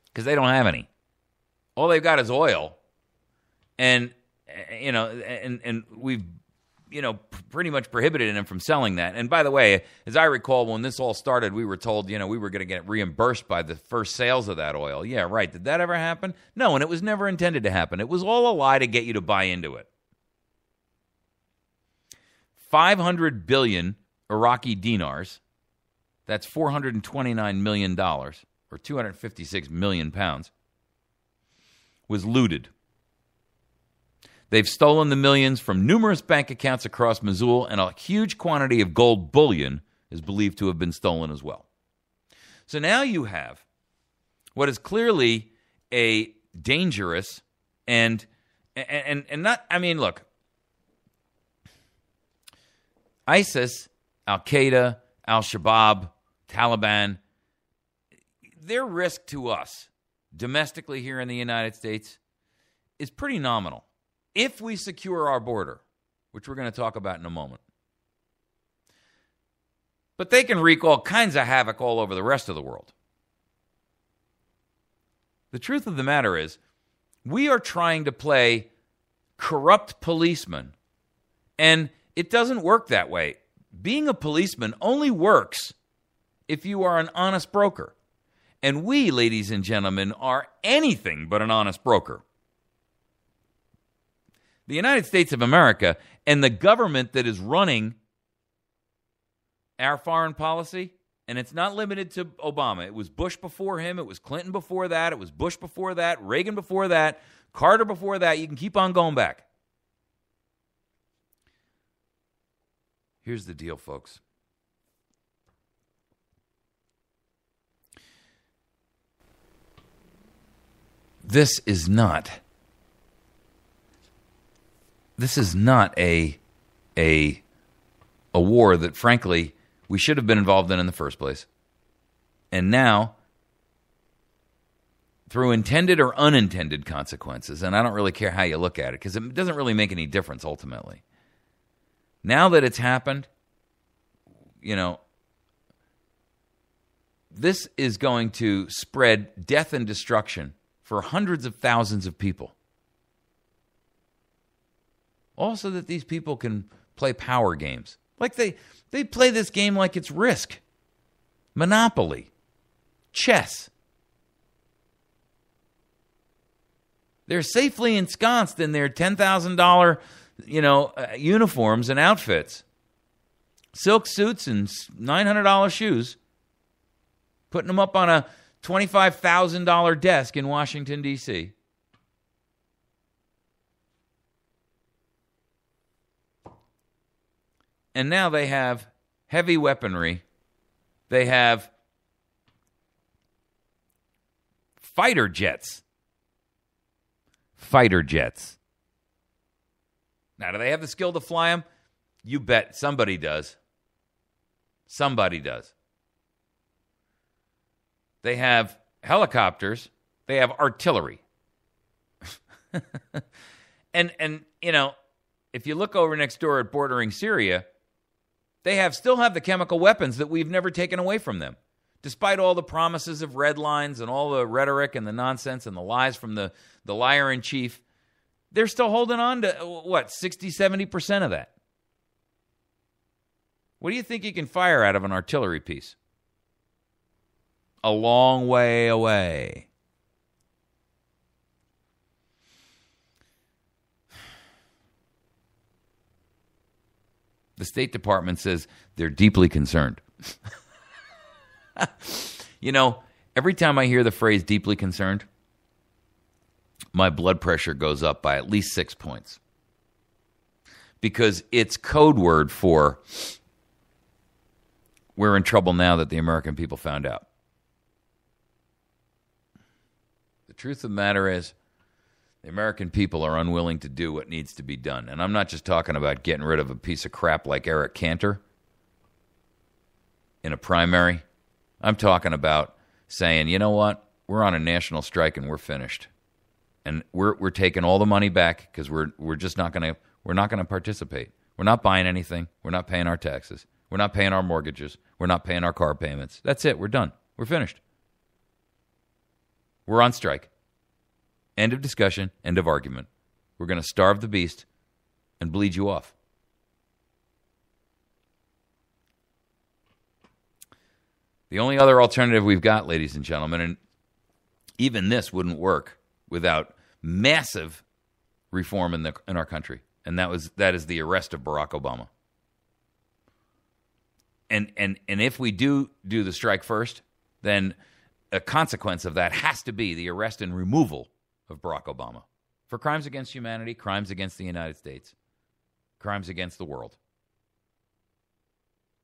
S3: because they don't have any. All they've got is oil, and we've pretty much prohibited them from selling that. And by the way, as I recall, when this all started, we were told, we were going to get reimbursed by the first sales of that oil. Yeah, right. Did that ever happen? No, and it was never intended to happen. It was all a lie to get you to buy into it. 500 billion Iraqi dinars, that's $429 million, or 256 million pounds, was looted. They've stolen the millions from numerous bank accounts across Mosul, and a huge quantity of gold bullion is believed to have been stolen as well. So now you have what is clearly a dangerous and not, I mean, look, ISIS, Al-Qaeda, Al-Shabaab, Taliban, their risk to us domestically here in the United States is pretty nominal. If we secure our border, which we're going to talk about in a moment. But they can wreak all kinds of havoc all over the rest of the world. The truth of the matter is, we are trying to play corrupt policemen, and it doesn't work that way. Being a policeman only works if you are an honest broker. And we, ladies and gentlemen, are anything but an honest broker. The United States of America and the government that is running our foreign policy, and it's not limited to Obama. It was Bush before him. It was Clinton before that. It was Bush before that. Reagan before that. Carter before that. You can keep on going back. Here's the deal, folks. This is not a war that, frankly, we should have been involved in the first place. And now, through intended or unintended consequences, and I don't really care how you look at it, because it doesn't really make any difference ultimately. Now that it's happened, this is going to spread death and destruction for hundreds of thousands of people. Also that these people can play power games. Like they play this game like it's Risk, Monopoly, chess. They're safely ensconced in their $10,000, uniforms and outfits, silk suits and $900 shoes, putting them up on a $25,000 desk in Washington, D.C. And now they have heavy weaponry. They have Fighter jets. Fighter jets. Now, do they have the skill to fly them? You bet somebody does. Somebody does. They have helicopters. They have artillery. and you know, if you look over next door at bordering Syria, they still have the chemical weapons that we've never taken away from them. Despite all the promises of red lines and all the rhetoric and the nonsense and the lies from the liar in chief, they're still holding on to, 60, 70% of that. What do you think you can fire out of an artillery piece? A long way away. The State Department says they're deeply concerned. You know, every time I hear the phrase deeply concerned, my blood pressure goes up by at least 6 points. Because it's code word for we're in trouble now that the American people found out. The truth of the matter is the American people are unwilling to do what needs to be done. And I'm not just talking about getting rid of a piece of crap like Eric Cantor in a primary. I'm talking about saying, you know what? We're on a national strike and we're finished. And we're taking all the money back because we're just not going to participate. We're not buying anything. We're not paying our taxes. We're not paying our mortgages. We're not paying our car payments. That's it. We're done. We're finished. We're on strike. End of discussion. End of argument. We're going to starve the beast and bleed you off. The only other alternative we've got, ladies and gentlemen, and even this wouldn't work without massive reform in our country, and that is the arrest of Barack Obama. And if we do the strike first, then a consequence of that has to be the arrest and removal of Barack Obama for crimes against humanity, crimes against the United States, crimes against the world,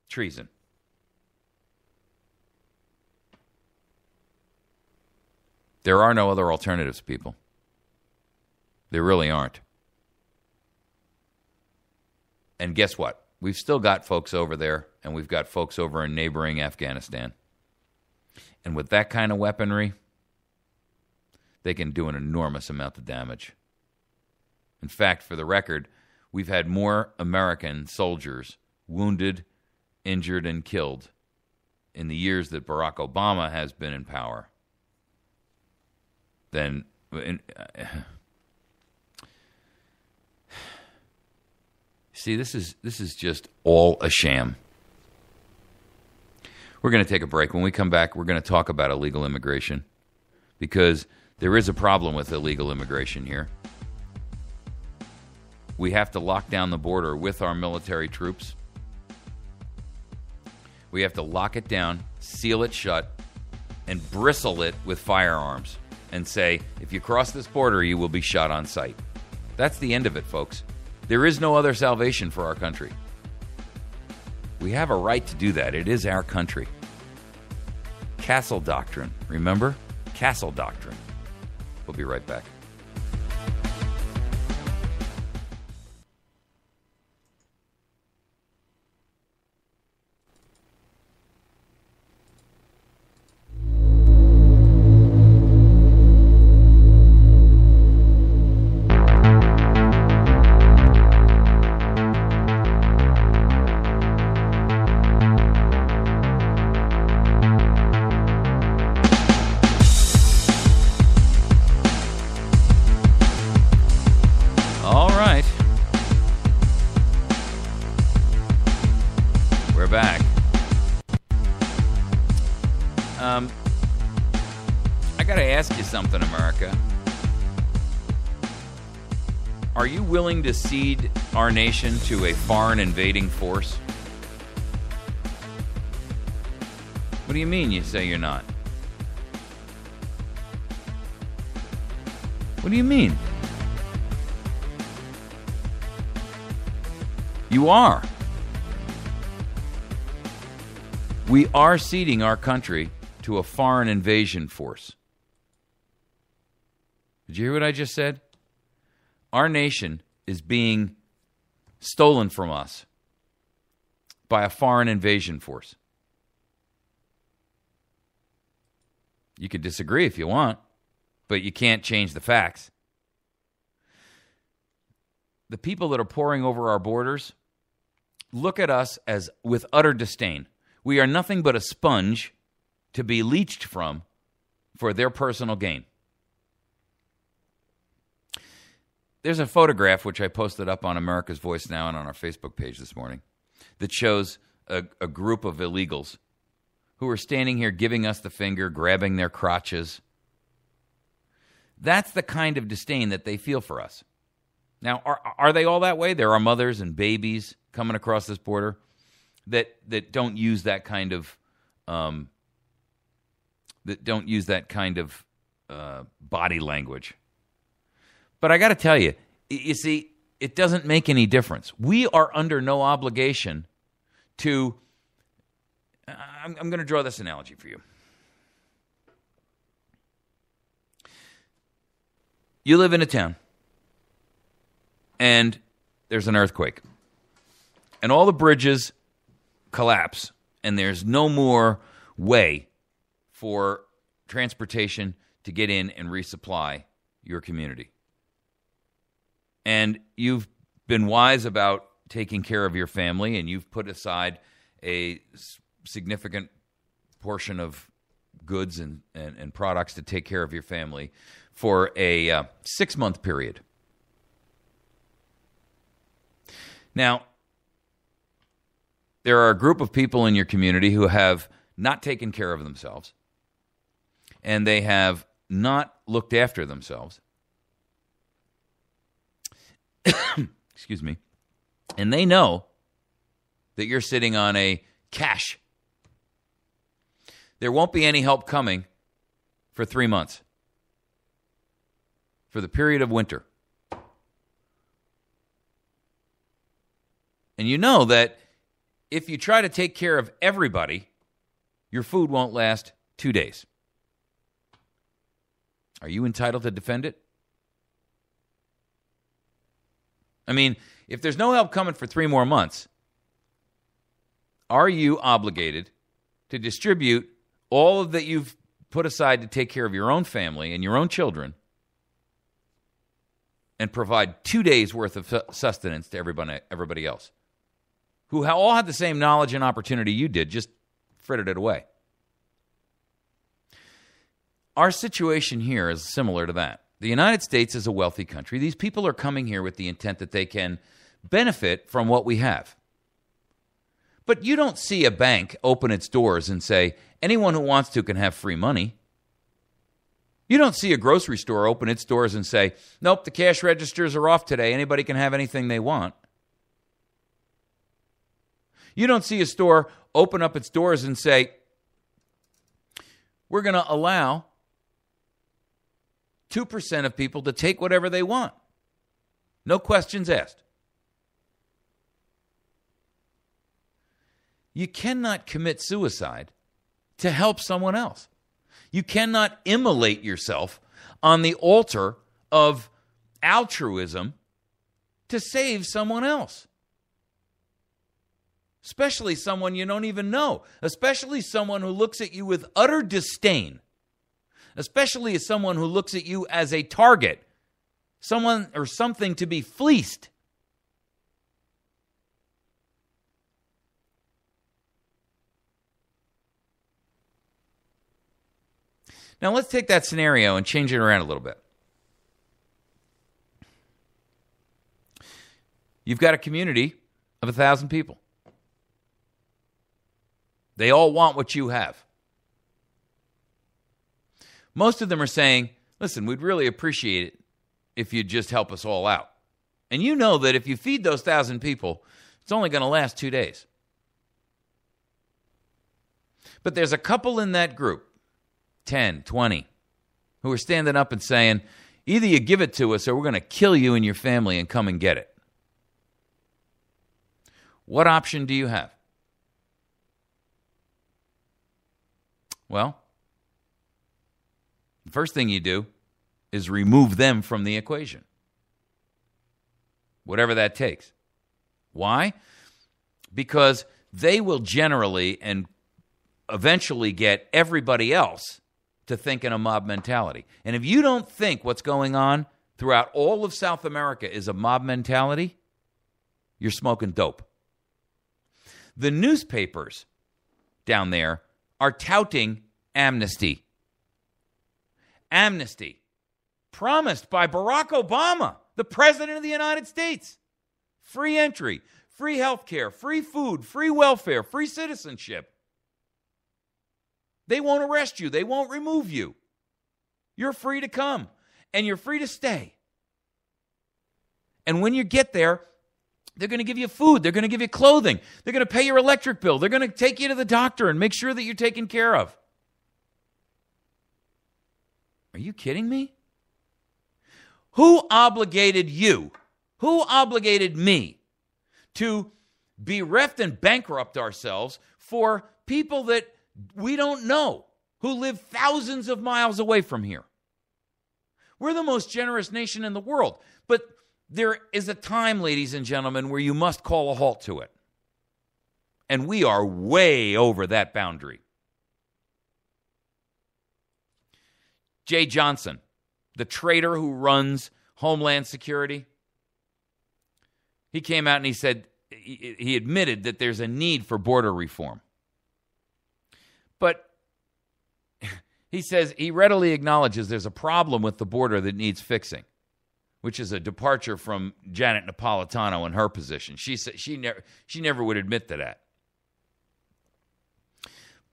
S3: treason. There are no other alternatives, people. There really aren't. And guess what? We've still got folks over there, and we've got folks over in neighboring Afghanistan. And with that kind of weaponry, they can do an enormous amount of damage. In fact, for the record, we've had more American soldiers wounded, injured, and killed in the years that Barack Obama has been in power than... See, this is just all a sham. We're going to take a break. When we come back, we're going to talk about illegal immigration because there is a problem with illegal immigration here. We have to lock down the border with our military troops. We have to lock it down, seal it shut, and bristle it with firearms and say, if you cross this border, you will be shot on sight. That's the end of it, folks. There is no other salvation for our country. We have a right to do that. It is our country. Castle Doctrine. Remember? Castle Doctrine. We'll be right back. Something, America. Are you willing to cede our nation to a foreign invading force? What do you mean you say you're not? What do you mean? You are. We are ceding our country to a foreign invasion force. Did you hear what I just said? Our nation is being stolen from us by a foreign invasion force. You could disagree if you want, but you can't change the facts. The people that are pouring over our borders look at us as with utter disdain. We are nothing but a sponge to be leached from for their personal gain. There's a photograph which I posted up on America's Voice Now and on our Facebook page this morning that shows a group of illegals who are standing here giving us the finger, grabbing their crotches. That's the kind of disdain that they feel for us. Now, are they all that way? There are mothers and babies coming across this border that don't use that kind of body language. But I got to tell you, you see, it doesn't make any difference. We are under no obligation to. I'm going to draw this analogy for you. You live in a town, and there's an earthquake, and all the bridges collapse, and there's no more way for transportation to get in and resupply your community. And you've been wise about taking care of your family, and you've put aside a significant portion of goods and products to take care of your family for a 6-month period. Now, there are a group of people in your community who have not taken care of themselves, and they have not looked after themselves. Excuse me. And they know that you're sitting on a cache. There won't be any help coming for 3 months, for the period of winter. And you know that if you try to take care of everybody, your food won't last 2 days. Are you entitled to defend it? I mean, if there's no help coming for 3 more months, are you obligated to distribute all that you've put aside to take care of your own family and your own children and provide 2 days' worth of sustenance to everybody else who all had the same knowledge and opportunity you did, just frittered it away? Our situation here is similar to that. The United States is a wealthy country. These people are coming here with the intent that they can benefit from what we have. But you don't see a bank open its doors and say, anyone who wants to can have free money. You don't see a grocery store open its doors and say, nope, the cash registers are off today. Anybody can have anything they want. You don't see a store open up its doors and say, we're going to allow 2% of people to take whatever they want. No questions asked. You cannot commit suicide to help someone else. You cannot immolate yourself on the altar of altruism to save someone else. Especially someone you don't even know. Especially someone who looks at you with utter disdain. Especially as someone who looks at you as a target. Someone or something to be fleeced. Now let's take that scenario and change it around a little bit. You've got a community of 1,000 people. They all want what you have. Most of them are saying, listen, we'd really appreciate it if you'd just help us all out. And you know that if you feed those 1,000 people, it's only going to last 2 days. But there's a couple in that group, 10, 20, who are standing up and saying, either you give it to us or we're going to kill you and your family and come and get it. What option do you have? Well, the first thing you do is remove them from the equation. Whatever that takes. Why? Because they will generally and eventually get everybody else to think in a mob mentality. And if you don't think what's going on throughout all of South America is a mob mentality, you're smoking dope. The newspapers down there are touting amnesty. Amnesty promised by Barack Obama, the President of the United States. Free entry, free health care, free food, free welfare, free citizenship. They won't arrest you. They won't remove you. You're free to come, and you're free to stay. And when you get there, they're going to give you food. They're going to give you clothing. They're going to pay your electric bill. They're going to take you to the doctor and make sure that you're taken care of. Are you kidding me? Who obligated you? Who obligated me to bereft and bankrupt ourselves for people that we don't know, who live thousands of miles away from here? We're the most generous nation in the world, but there is a time, ladies and gentlemen, where you must call a halt to it. And we are way over that boundary. Jay Johnson, the traitor who runs Homeland Security, he came out and he said, he admitted that there's a need for border reform. But he says he readily acknowledges there's a problem with the border that needs fixing, which is a departure from Janet Napolitano and her position. She said she never would admit to that.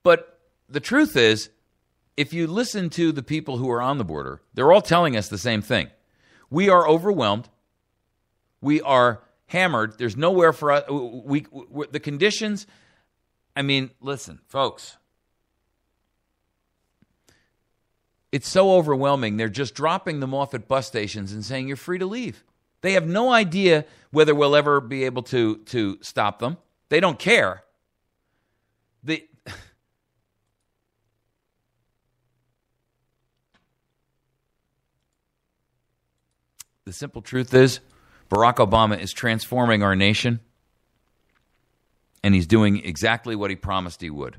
S3: But the truth is, if you listen to the people who are on the border, they're all telling us the same thing. We are overwhelmed. We are hammered. There's nowhere for us. The conditions, I mean, listen, folks. It's so overwhelming. They're just dropping them off at bus stations and saying, you're free to leave. They have no idea whether we'll ever be able to stop them. They don't care. The simple truth is, Barack Obama is transforming our nation, and he's doing exactly what he promised he would.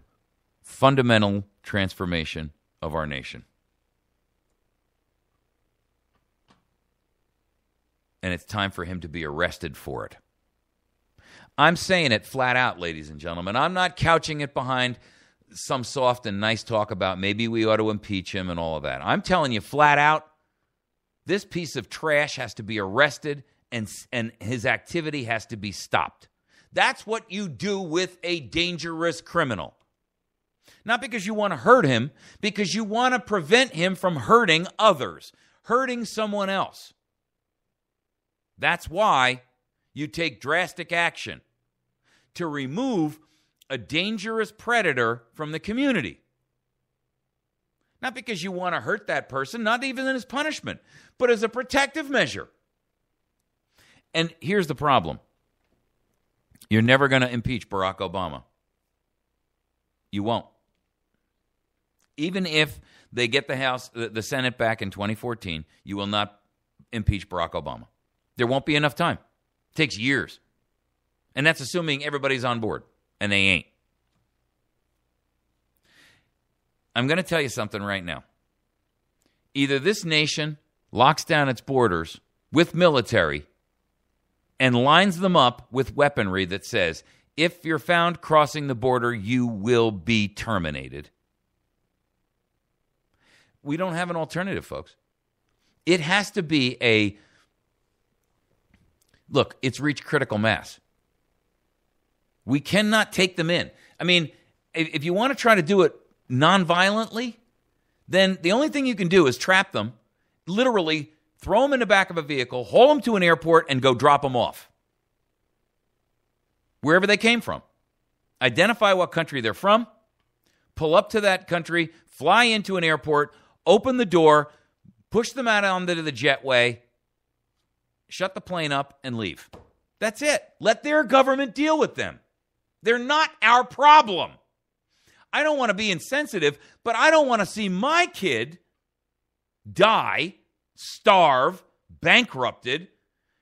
S3: Fundamental transformation of our nation. And it's time for him to be arrested for it. I'm saying it flat out, ladies and gentlemen. I'm not couching it behind some soft and nice talk about maybe we ought to impeach him and all of that. I'm telling you flat out, this piece of trash has to be arrested and his activity has to be stopped. That's what you do with a dangerous criminal. Not because you want to hurt him, because you want to prevent him from hurting others, hurting someone else. That's why you take drastic action to remove a dangerous predator from the community. Not because you want to hurt that person, not even as punishment, but as a protective measure. And here's the problem. You're never going to impeach Barack Obama. You won't. Even if they get the Senate back in 2014, you will not impeach Barack Obama. There won't be enough time. It takes years. And that's assuming everybody's on board, and they ain't. I'm going to tell you something right now. Either this nation locks down its borders with military and lines them up with weaponry that says, if you're found crossing the border, you will be terminated. We don't have an alternative, folks. It has to be look, it's reached critical mass. We cannot take them in. I mean, if you want to try to do it non-violently, then the only thing you can do is trap them, literally throw them in the back of a vehicle, haul them to an airport, and go drop them off. Wherever they came from. Identify what country they're from, pull up to that country, fly into an airport, open the door, push them out onto the jetway, shut the plane up, and leave. That's it. Let their government deal with them. They're not our problem. I don't want to be insensitive, but I don't want to see my kid die starve, bankrupted,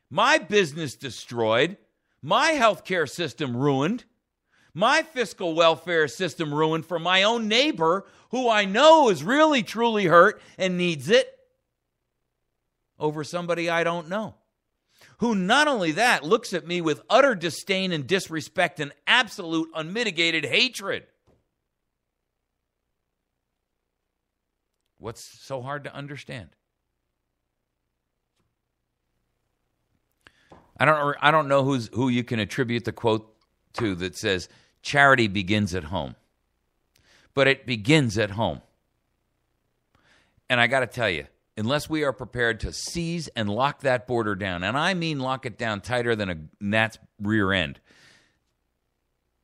S3: my business destroyed, my healthcare system ruined, my fiscal welfare system ruined for my own neighbor who I know is really, truly hurt and needs it, over somebody I don't know, who not only that, looks at me with utter disdain and disrespect and absolute unmitigated hatred. What's so hard to understand? I don't know who you can attribute the quote to that says, charity begins at home. But it begins at home. And I got to tell you, unless we are prepared to seize and lock that border down, and I mean lock it down tighter than a gnat's rear end,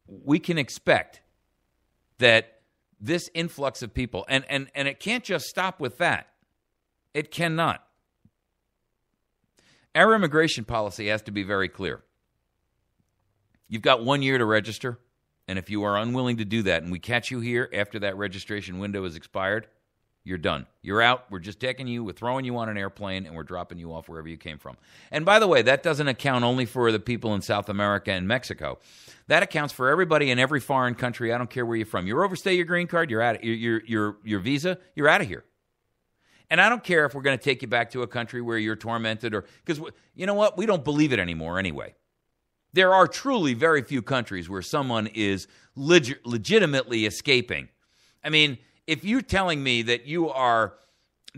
S3: we can expect that this influx of people, and it can't just stop with that. It cannot. Our immigration policy has to be very clear. You've got 1 year to register, and if you are unwilling to do that, and we catch you here after that registration window is expired, you're done. You're out. We're just taking you, we're throwing you on an airplane, and we're dropping you off wherever you came from. And by the way, that doesn't account only for the people in South America and Mexico. That accounts for everybody in every foreign country. I don't care where you're from. You overstay your green card, you're out. Your visa, you're out of here. And I don't care if we're going to take you back to a country where you're tormented, or because you know what? We don't believe it anymore anyway. There are truly very few countries where someone is legitimately escaping. I mean, if you're telling me that you are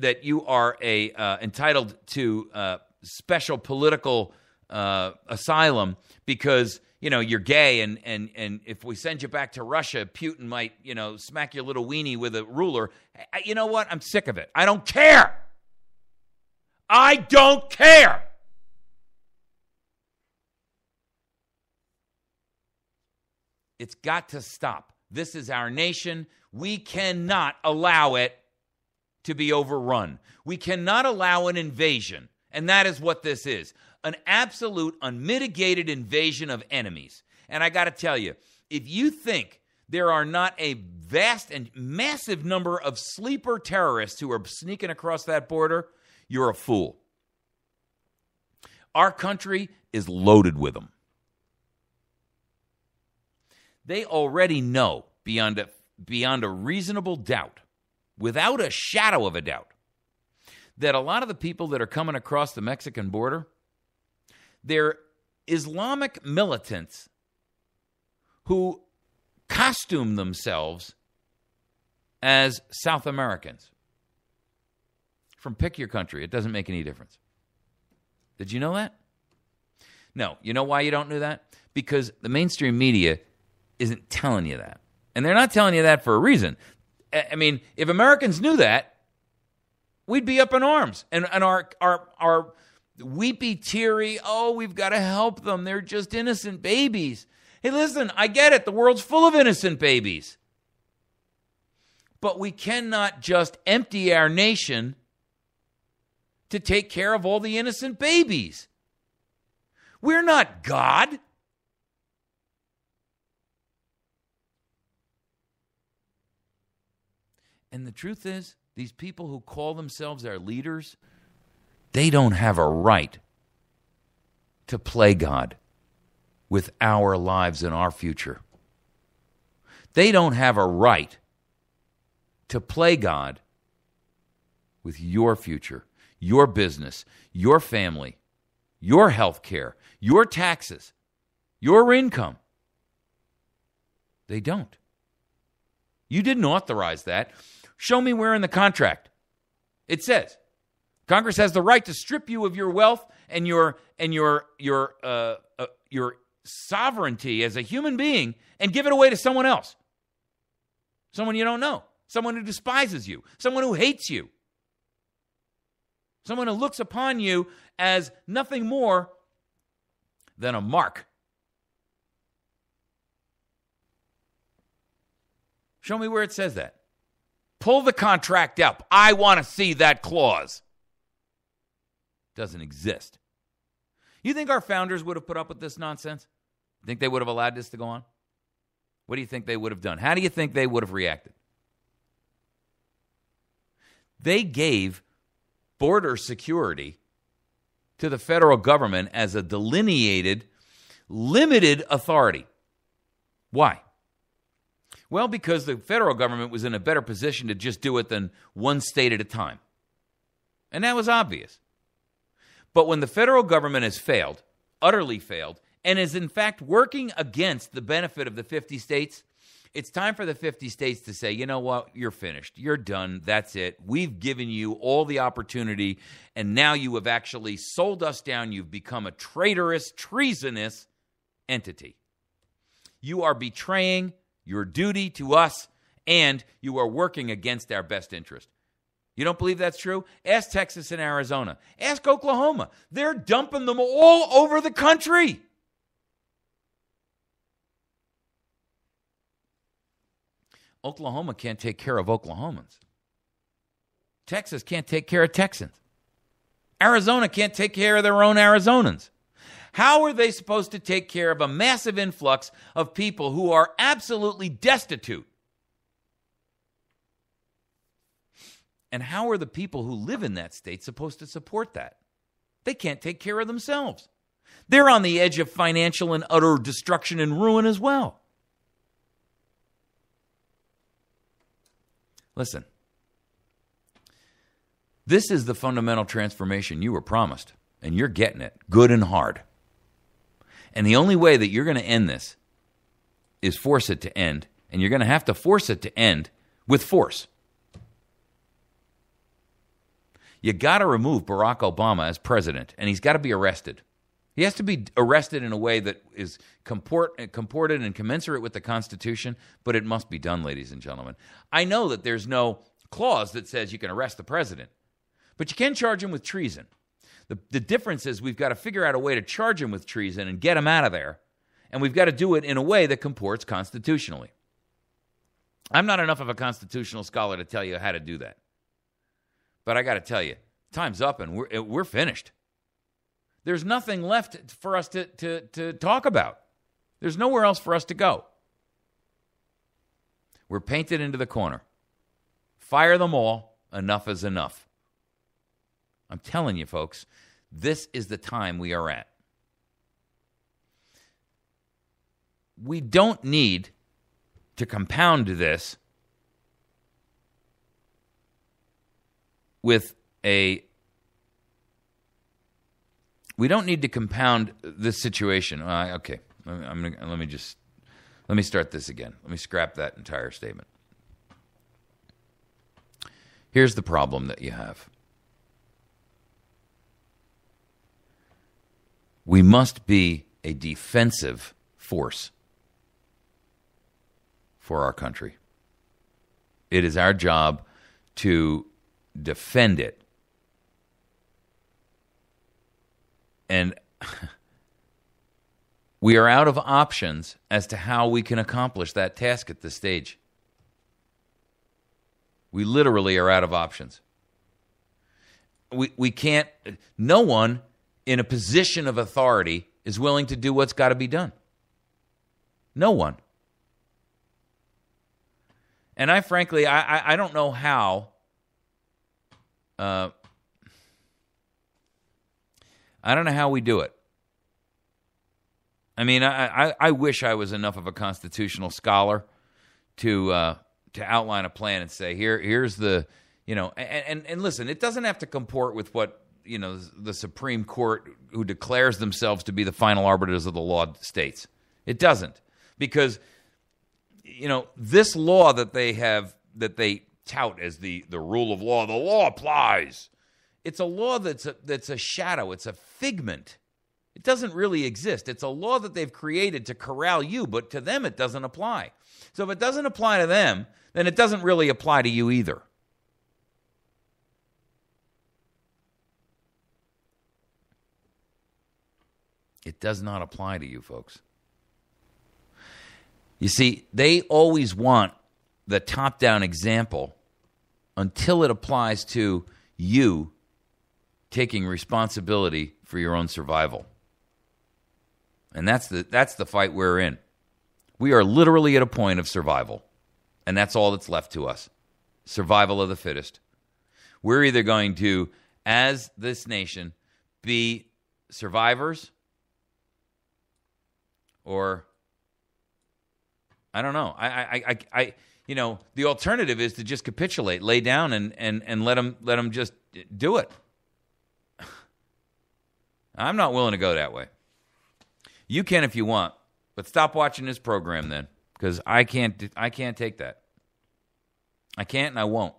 S3: entitled to special political asylum because you're gay, and if we send you back to Russia, Putin might smack your little weenie with a ruler. You know what? I'm sick of it. I don't care. I don't care. It's got to stop. This is our nation. We cannot allow it to be overrun. We cannot allow an invasion, and that is what this is. An absolute, unmitigated invasion of enemies. And I got to tell you, if you think there are not a vast and massive number of sleeper terrorists who are sneaking across that border, you're a fool. Our country is loaded with them. They already know beyond a reasonable doubt, without a shadow of a doubt, that a lot of the people that are coming across the Mexican border, they're Islamic militants who costume themselves as South Americans. From pick your country, it doesn't make any difference. Did you know that? No. You know why you don't know that? Because the mainstream media isn't telling you that. And they're not telling you that for a reason. I mean, if Americans knew that, we'd be up in arms. And our weepy, teary, we've got to help them. They're just innocent babies. Hey, listen, I get it. The world's full of innocent babies. But we cannot just empty our nation to take care of all the innocent babies. We're not God. And the truth is, these people who call themselves our leaders, they don't have a right to play God with our lives and our future. They don't have a right to play God with your future, your business, your family, your health care, your taxes, your income. They don't. You didn't authorize that. Show me where in the contract it says Congress has the right to strip you of your wealth and your sovereignty as a human being and give it away to someone else. Someone you don't know. Someone who despises you. Someone who hates you. Someone who looks upon you as nothing more than a mark. Show me where it says that. Pull the contract up. I want to see that clause. Doesn't exist. You think our founders would have put up with this nonsense? Think they would have allowed this to go on? What do you think they would have done? How do you think they would have reacted? They gave border security to the federal government as a delineated, limited authority. Why? Well, because the federal government was in a better position to just do it than one state at a time. And that was obvious. But when the federal government has failed, utterly failed, and is in fact working against the benefit of the 50 states, it's time for the 50 states to say, you know what, you're finished. You're done. That's it. We've given you all the opportunity, and now you have actually sold us down. You've become a traitorous, treasonous entity. You are betraying your duty to us, and you are working against our best interest. You don't believe that's true? Ask Texas and Arizona. Ask Oklahoma. They're dumping them all over the country. Oklahoma can't take care of Oklahomans. Texas can't take care of Texans. Arizona can't take care of their own Arizonans. How are they supposed to take care of a massive influx of people who are absolutely destitute? And how are the people who live in that state supposed to support that? They can't take care of themselves. They're on the edge of financial and utter destruction and ruin as well. Listen, this is the fundamental transformation you were promised, and you're getting it good and hard. And the only way that you're going to end this is force it to end, and you're going to have to force it to end with force. You got to remove Barack Obama as president, and he's got to be arrested. He has to be arrested in a way that is comported and commensurate with the Constitution, but it must be done, ladies and gentlemen. I know that there's no clause that says you can arrest the president, but you can charge him with treason. The difference is we've got to figure out a way to charge him with treason and get him out of there, and we've got to do it in a way that comports constitutionally. I'm not enough of a constitutional scholar to tell you how to do that. But I got to tell you, time's up and we're finished. There's nothing left for us to talk about. There's nowhere else for us to go. We're painted into the corner. Fire them all. Enough is enough. I'm telling you, folks, this is the time we are at. We don't need to compound this with we don't need to compound this situation. Okay, let me start this again. Let me scrap that entire statement. Here's the problem that you have. We must be a defensive force for our country. It is our job to defend it. And we are out of options as to how we can accomplish that task at this stage. We literally are out of options. We can't, no one in a position of authority is willing to do what's got to be done. No one. And I frankly don't know how I don't know how we do it. I mean, I wish I was enough of a constitutional scholar to outline a plan and say, here's the, and listen, it doesn't have to comport with what, the Supreme Court, who declares themselves to be the final arbiters of the law, states. It doesn't, because, this law that they tout as the rule of law, the law applies. It's a law that's a shadow. It's a figment. It doesn't really exist. It's a law that they've created to corral you, but to them it doesn't apply. So if it doesn't apply to them, then it doesn't really apply to you either. It does not apply to you, folks. You see, they always want the top-down example until it applies to you taking responsibility for your own survival. And that's the fight we're in. We are literally at a point of survival. And that's all that's left to us. Survival of the fittest. We're either going to as this nation be survivors or I don't know. I the alternative is to just capitulate, lay down, and let them just do it. I'm not willing to go that way. You can if you want, but stop watching this program then, because I can't take that. I can't and I won't.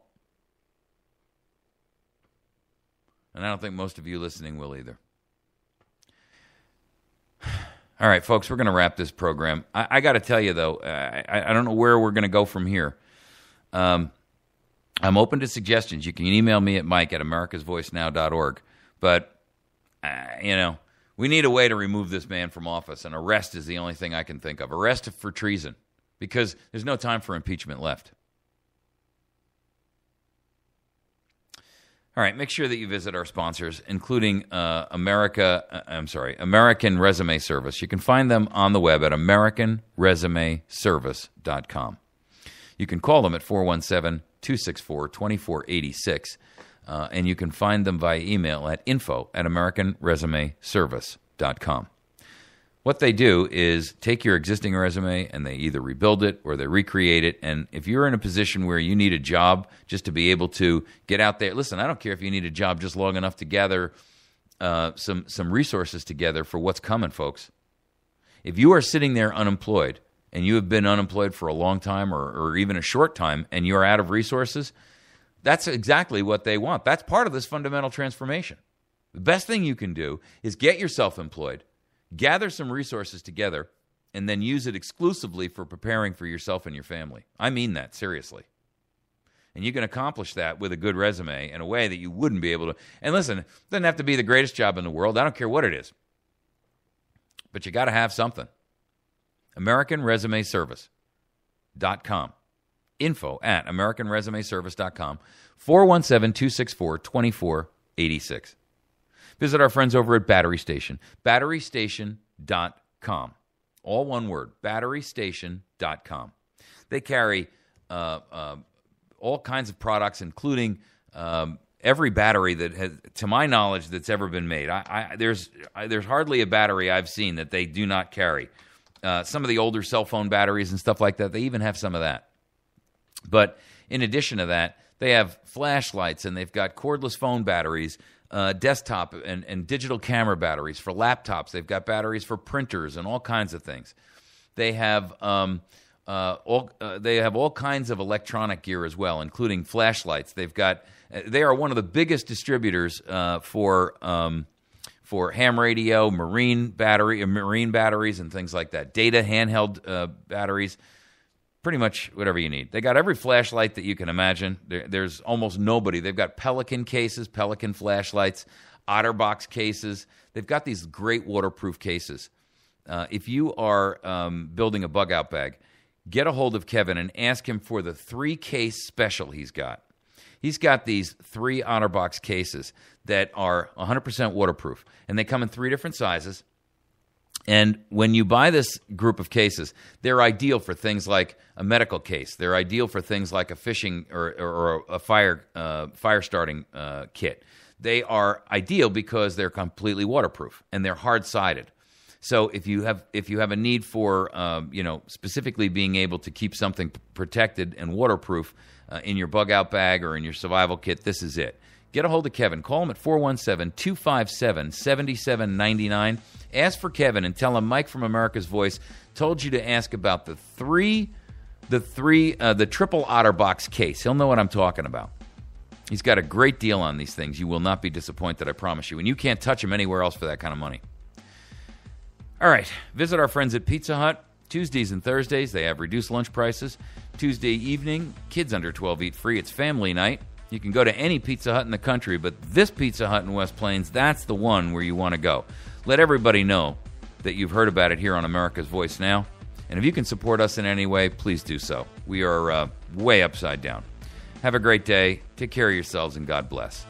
S3: And I don't think most of you listening will either. All right, folks, we're going to wrap this program. I got to tell you, though, I don't know where we're going to go from here. I'm open to suggestions. You can email me at mike@americasvoicenow.org. But, we need a way to remove this man from office, and arrest is the only thing I can think of. Arrest for treason, because there's no time for impeachment left. All right, make sure that you visit our sponsors, including American Resume Service. You can find them on the web at AmericanResumeService.com. You can call them at 417-264-2486, and you can find them via email at info@AmericanResumeService.com. What they do is take your existing resume and they either rebuild it or they recreate it. And if you're in a position where you need a job just to be able to get out there, listen, I don't care if you need a job just long enough to gather some resources together for what's coming, folks. If you are sitting there unemployed and you have been unemployed for a long time or even a short time and you're out of resources, that's exactly what they want. That's part of this fundamental transformation. The best thing you can do is get yourself employed, gather some resources together, and then use it exclusively for preparing for yourself and your family. I mean that, seriously. And you can accomplish that with a good resume in a way that you wouldn't be able to. And listen, it doesn't have to be the greatest job in the world. I don't care what it is. But you got to have something. AmericanResumeService.com. info@AmericanResumeService.com. 417-264-2486. Visit our friends over at Battery Station, batterystation.com. All one word, batterystation.com. They carry all kinds of products, including every battery that has, to my knowledge, that's ever been made. There's hardly a battery I've seen that they do not carry. Some of the older cell phone batteries and stuff like that, they even have some of that. But in addition to that, they have flashlights and they've got cordless phone batteries, desktop and digital camera batteries for laptops. They've got batteries for printers and all kinds of things. They have all kinds of electronic gear as well, including flashlights. They are one of the biggest distributors for ham radio, marine batteries, and things like that. Data handheld batteries. Pretty much whatever you need. They got every flashlight that you can imagine. There's almost nobody. They've got Pelican cases, Pelican flashlights, OtterBox cases. They've got these great waterproof cases. If you are building a bug-out bag, get a hold of Kevin and ask him for the 3-case special he's got. He's got these 3 OtterBox cases that are 100% waterproof, and they come in 3 different sizes. And when you buy this group of cases, they're ideal for things like a medical case. They're ideal for things like a fishing or a fire starting kit. They are ideal because they're completely waterproof and they're hard-sided. So if you have a need for specifically being able to keep something protected and waterproof in your bug-out bag or in your survival kit, this is it. Get a hold of Kevin. Call him at 417-257-7799. Ask for Kevin and tell him Mike from America's Voice told you to ask about the triple OtterBox case. He'll know what I'm talking about. He's got a great deal on these things. You will not be disappointed, I promise you. And you can't touch them anywhere else for that kind of money. All right. Visit our friends at Pizza Hut. Tuesdays and Thursdays, they have reduced lunch prices. Tuesday evening, kids under 12 eat free. It's family night. You can go to any Pizza Hut in the country, but this Pizza Hut in West Plains, that's the one where you want to go. Let everybody know that you've heard about it here on America's Voice Now. And if you can support us in any way, please do so. We are way upside down. Have a great day. Take care of yourselves, and God bless.